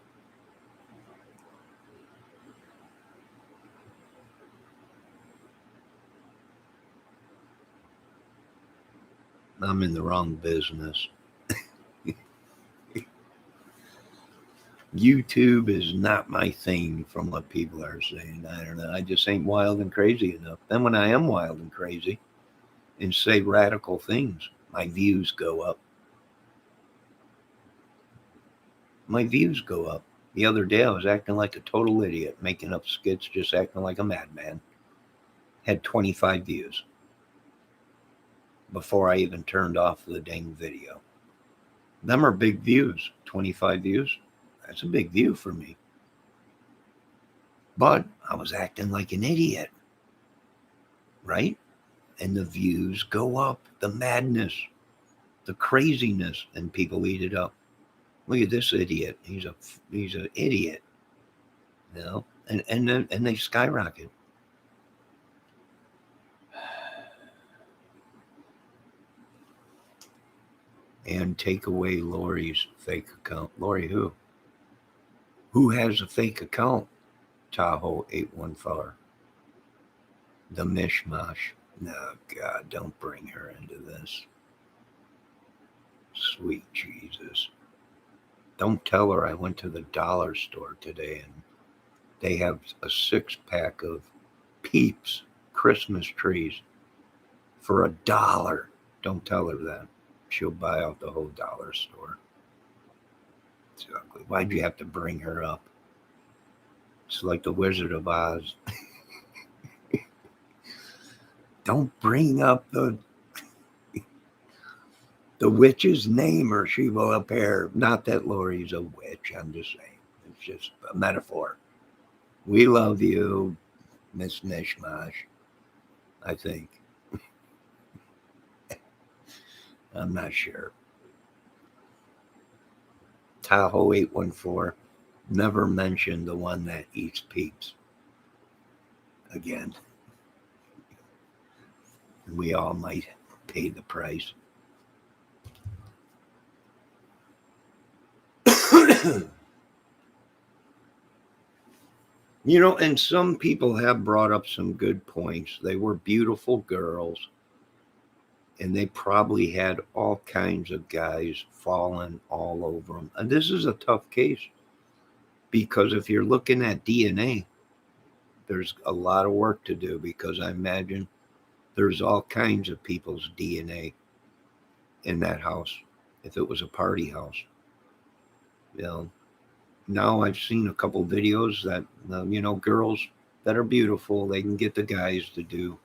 I'm in the wrong business. YouTube is not my thing from what people are saying. I don't know. I just ain't wild and crazy enough. Then when I am wild and crazy and say radical things, my views go up. My views go up. The other day I was acting like a total idiot, making up skits, just acting like a madman. Had 25 views before I even turned off the dang video. Them are big views. 25 views. That's a big view for me. But I was acting like an idiot, right? And the views go up. The madness, the craziness, and people eat it up. Look at this idiot. He's an idiot. You know? And they skyrocket. And take away Lori's fake account. Lori who? Who has a fake account? Tahoe 814. The mishmash. No, God, don't bring her into this. Sweet Jesus. Don't tell her I went to the dollar store today and they have a 6-pack of Peeps Christmas trees for $1. Don't tell her that. She'll buy out the whole dollar store. It's ugly. Why'd you have to bring her up? It's like the Wizard of Oz. Don't bring up the witch's name or she will appear. Not that Lori's a witch. I'm just saying. It's just a metaphor. We love you, Miss Nishmash. I think. I'm not sure. Tahoe 814 never mentioned the one that eats peeps. Again, we all might pay the price. And some people have brought up some good points. They were beautiful girls, and they probably had all kinds of guys falling all over them. And this is a tough case because if you're looking at DNA, there's a lot of work to do because I imagine there's all kinds of people's DNA in that house if it was a party house. You know, now I've seen a couple videos that, girls that are beautiful, they can get the guys to do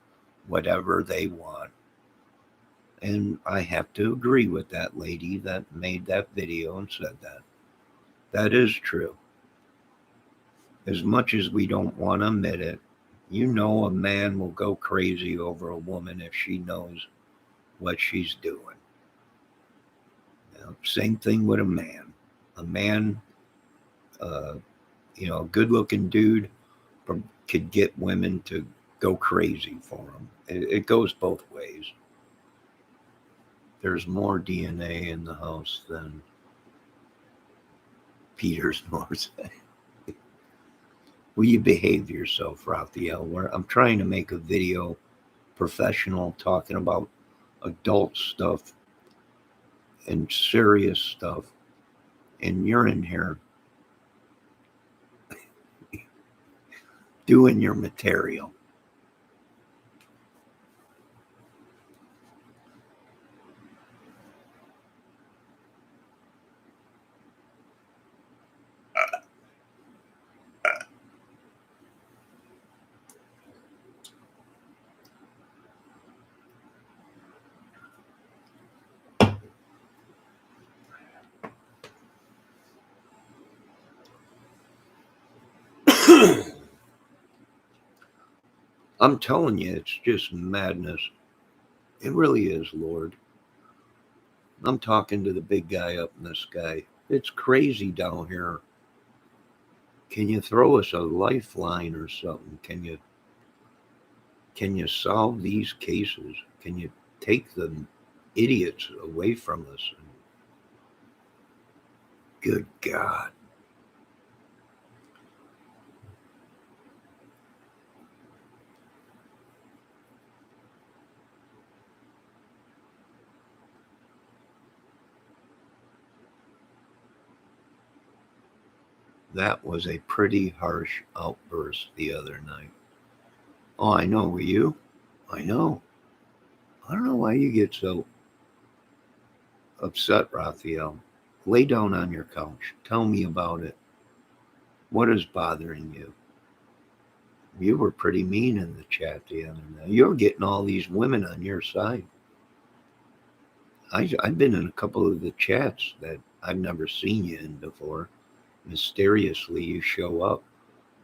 whatever they want. And I have to agree with that lady that made that video and said that. That is true. As much as we don't want to admit it, a man will go crazy over a woman if she knows what she's doing. Same thing with a man. A man, a good looking dude could get women to go crazy for him. It goes both ways. There's more DNA in the house than Peter's North. Will you behave yourself, Raphael? I'm trying to make a video professional talking about adult stuff and serious stuff. And you're in here doing your material. I'm telling you, it's just madness. It really is, Lord. I'm talking to the big guy up in the sky. It's crazy down here. Can you throw us a lifeline or something? Can you solve these cases? Can you take the idiots away from us? Good God. That was a pretty harsh outburst the other night. Oh, I know. Were you? I know. I don't know why you get so upset, Raphael. Lay down on your couch. Tell me about it. What is bothering you? You were pretty mean in the chat the other night. You're getting all these women on your side. I've been in a couple of the chats that I've never seen you in before. Mysteriously, you show up.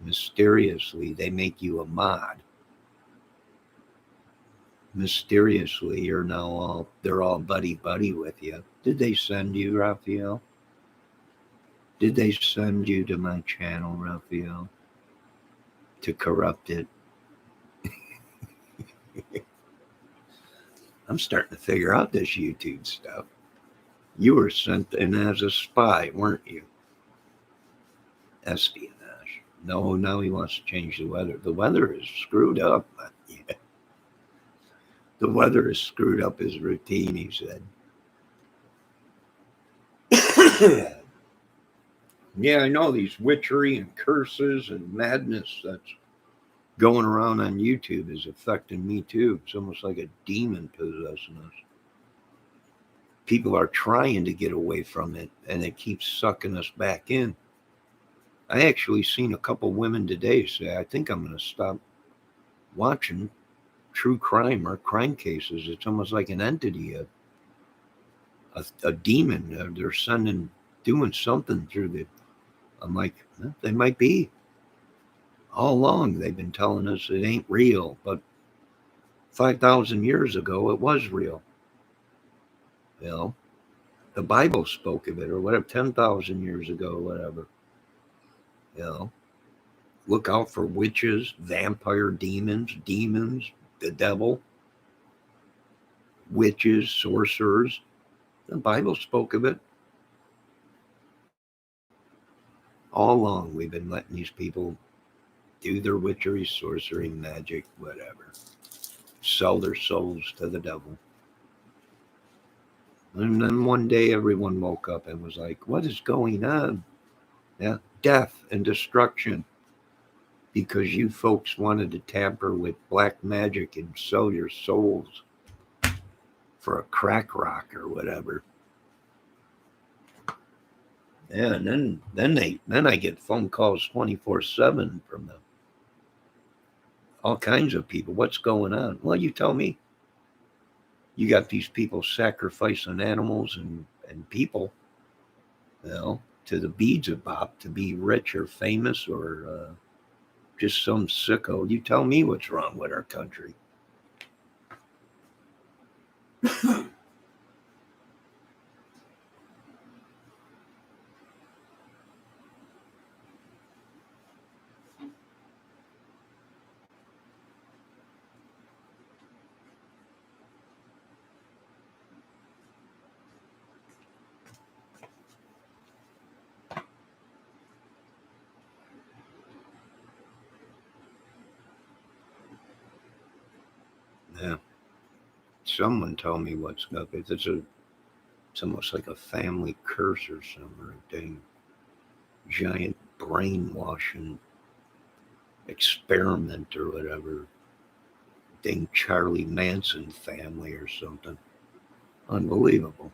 Mysteriously, they make you a mod. Mysteriously, they're all buddy with you. Did they send you, Raphael? Did they send you to my channel, Raphael, to corrupt it? I'm starting to figure out this YouTube stuff. You were sent in as a spy, weren't you? Espionage. No, now he wants to change the weather. The weather is screwed up. Yeah. The weather has screwed up his routine, he said. Yeah, I know these witchery and curses and madness that's going around on YouTube is affecting me too. It's almost like a demon possessing us. People are trying to get away from it and it keeps sucking us back in. I actually seen a couple women today say, I think I'm going to stop watching true crime or crime cases. It's almost like an entity, a demon. They're doing something through the. I'm like, they might be. All along, they've been telling us it ain't real, but 5,000 years ago, it was real. You know, the Bible spoke of it, or whatever, 10,000 years ago, whatever. You know, look out for witches, vampire demons, the devil, witches, sorcerers. The Bible spoke of it. All along, we've been letting these people do their witchery, sorcery, magic, whatever. Sell their souls to the devil. And then one day everyone woke up and was like, what is going on? Yeah, death and destruction. Because you folks wanted to tamper with black magic and sell your souls for a crack rock or whatever. Yeah, and then I get phone calls 24/7 from them. All kinds of people. What's going on? Well, you tell me. You got these people sacrificing animals and people, you know, to the beads of bop to be rich or famous or just some sicko. You tell me what's wrong with our country. Yeah. Someone tell me what's up. It's almost like a family curse or something. A dang giant brainwashing experiment or whatever. Dang Charlie Manson family or something. Unbelievable.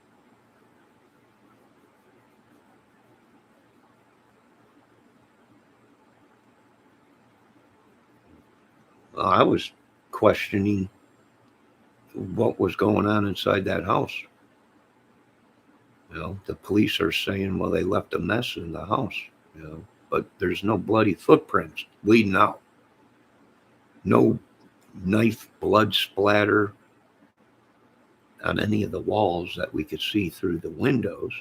I was questioning what was going on inside that house. You know, the police are saying, well, they left a mess in the house, you know, but there's no bloody footprints leading out. No knife blood splatter on any of the walls that we could see through the windows.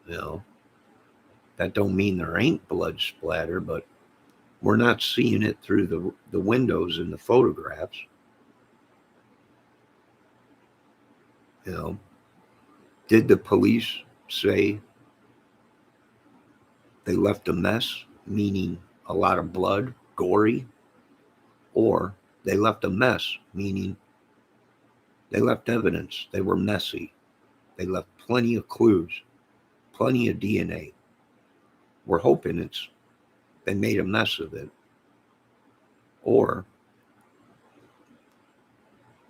You know, that don't mean there ain't blood splatter, but we're not seeing it through the windows in the photographs. You know, did the police say they left a mess, meaning a lot of blood, gory, or they left a mess, meaning they left evidence, they were messy, they left plenty of clues, plenty of DNA. We're hoping it's they made a mess of it, or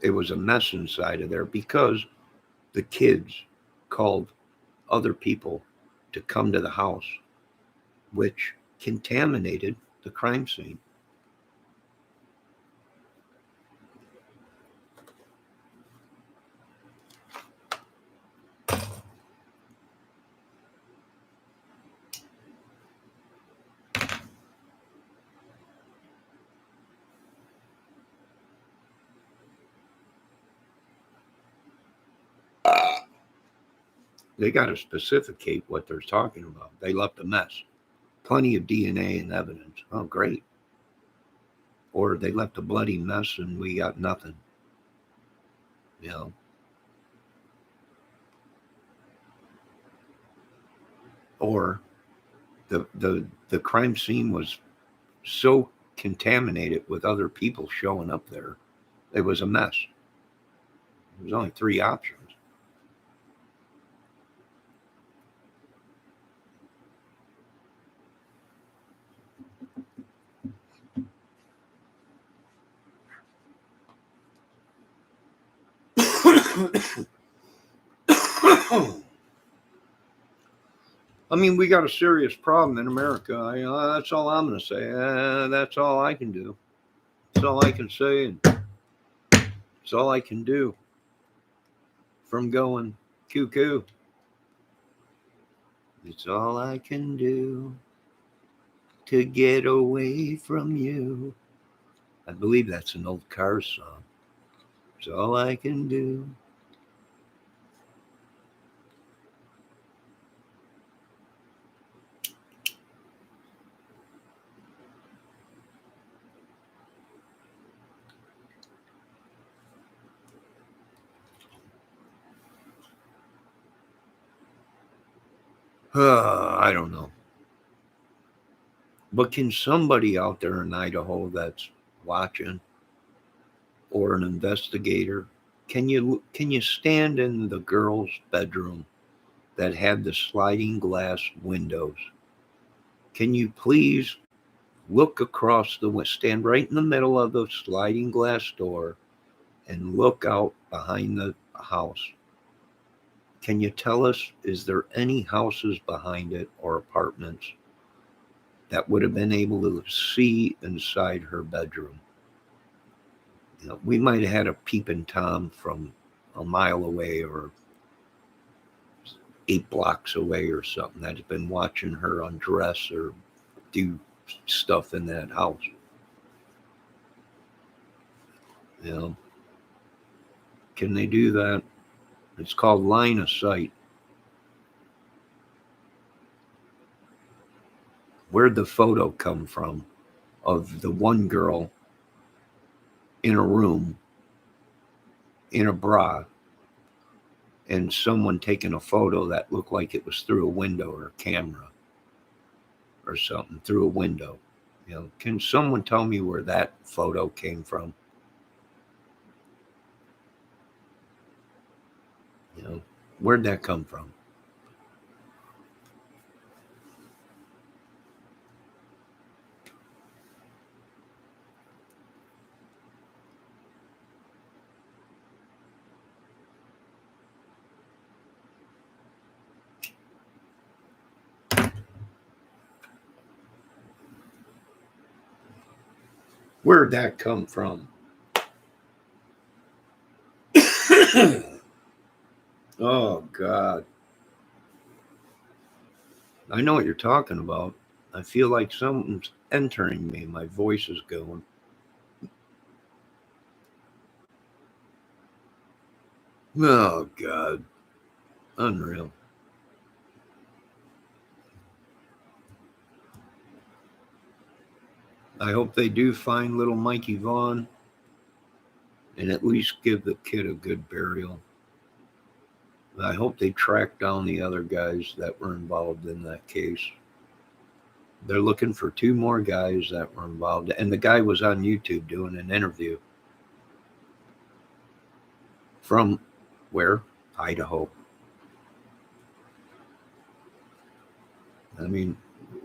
it was a mess inside of there because the kids called other people to come to the house, which contaminated the crime scene. They got to specificate what they're talking about. They left a mess, plenty of DNA and evidence. Oh, great. Or they left a bloody mess and we got nothing. You know, or the crime scene was so contaminated with other people showing up there, it was a mess. There's only three options. I mean, we got a serious problem in America. That's all I'm going to say. That's all I can do. That's all I can say, and that's all I can do from going cuckoo. It's all I can do to get away from you. I believe that's an old Cars song. It's all I can do. I don't know. But can somebody out there in Idaho that's watching, or an investigator, can you stand in the girl's bedroom that had the sliding glass windows? Can you please look across stand right in the middle of the sliding glass door and look out behind the house? Can you tell us, is there any houses behind it or apartments that would have been able to see inside her bedroom? You know, we might have had a peeping Tom from a mile away or 8 blocks away or something that has been watching her undress or do stuff in that house. You know, can they do that? It's called line of sight. Where'd the photo come from of the one girl in a room in a bra and someone taking a photo that looked like it was through a window or a camera or something through a window? You know, can someone tell me where that photo came from? You know, where'd that come from? Where'd that come from? Oh, God. I know what you're talking about. I feel like something's entering me. My voice is going. Oh, God. Unreal. I hope they do find little Mikey Vaughn and at least give the kid a good burial. I hope they track down the other guys that were involved in that case. They're looking for 2 more guys that were involved. And the guy was on YouTube doing an interview from where? Idaho. I mean,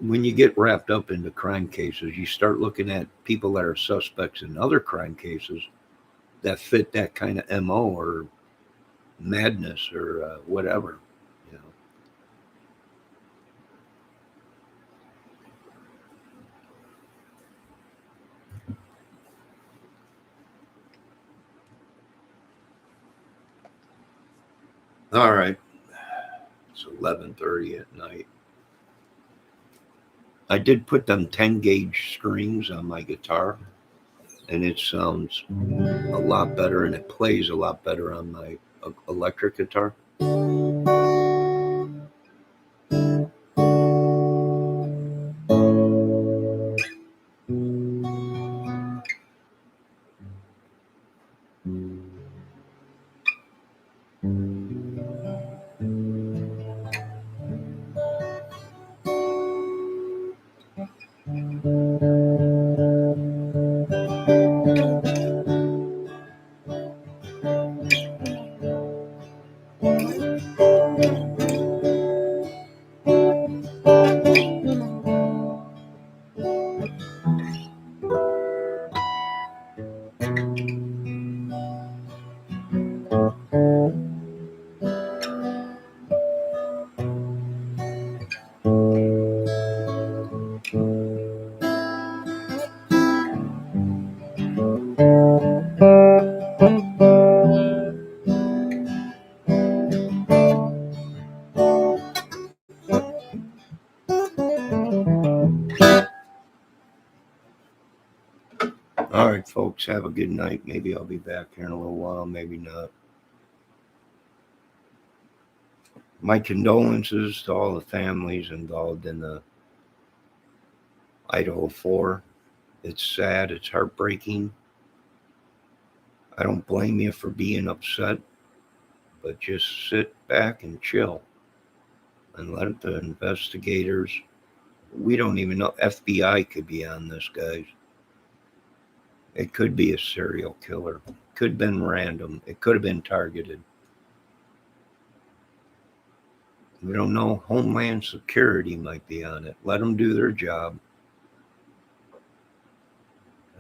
when you get wrapped up into crime cases, you start looking at people that are suspects in other crime cases that fit that kind of MO or madness or whatever. You know. All right, it's 11:30 at night. I did put them 10 gauge strings on my guitar, and it sounds a lot better, and it plays a lot better on my electric guitar. All right, folks, have a good night. Maybe I'll be back here in a little while, maybe not. My condolences to all the families involved in the Idaho 4. It's sad, it's heartbreaking. I don't blame you for being upset, but just sit back and chill and let the investigators. We don't even know. FBI could be on this, guys. It could be a serial killer. It could have been random. It could have been targeted. We don't know. Homeland Security might be on it. Let them do their job.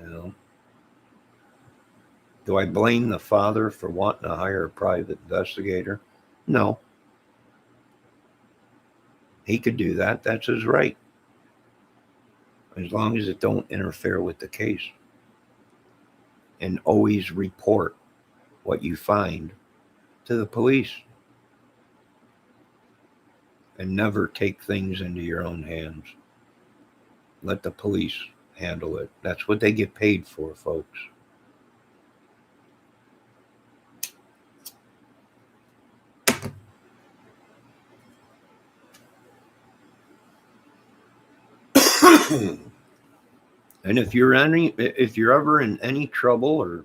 You know. Do I blame the father for wanting to hire a private investigator? No. He could do that. That's his right. As long as it don't interfere with the case. And always report what you find to the police. And never take things into your own hands. Let the police handle it. That's what they get paid for, folks. And if you're ever in any trouble or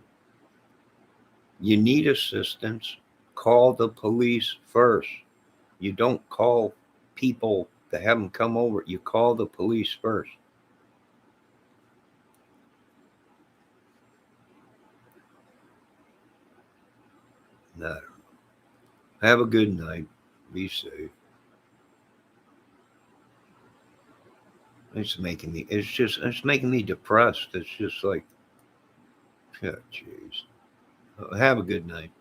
you need assistance, call the police first. You don't call people to have them come over. You call the police first. No. Have a good night. Be safe. It's making me depressed. It's just like, oh, jeez. Have a good night.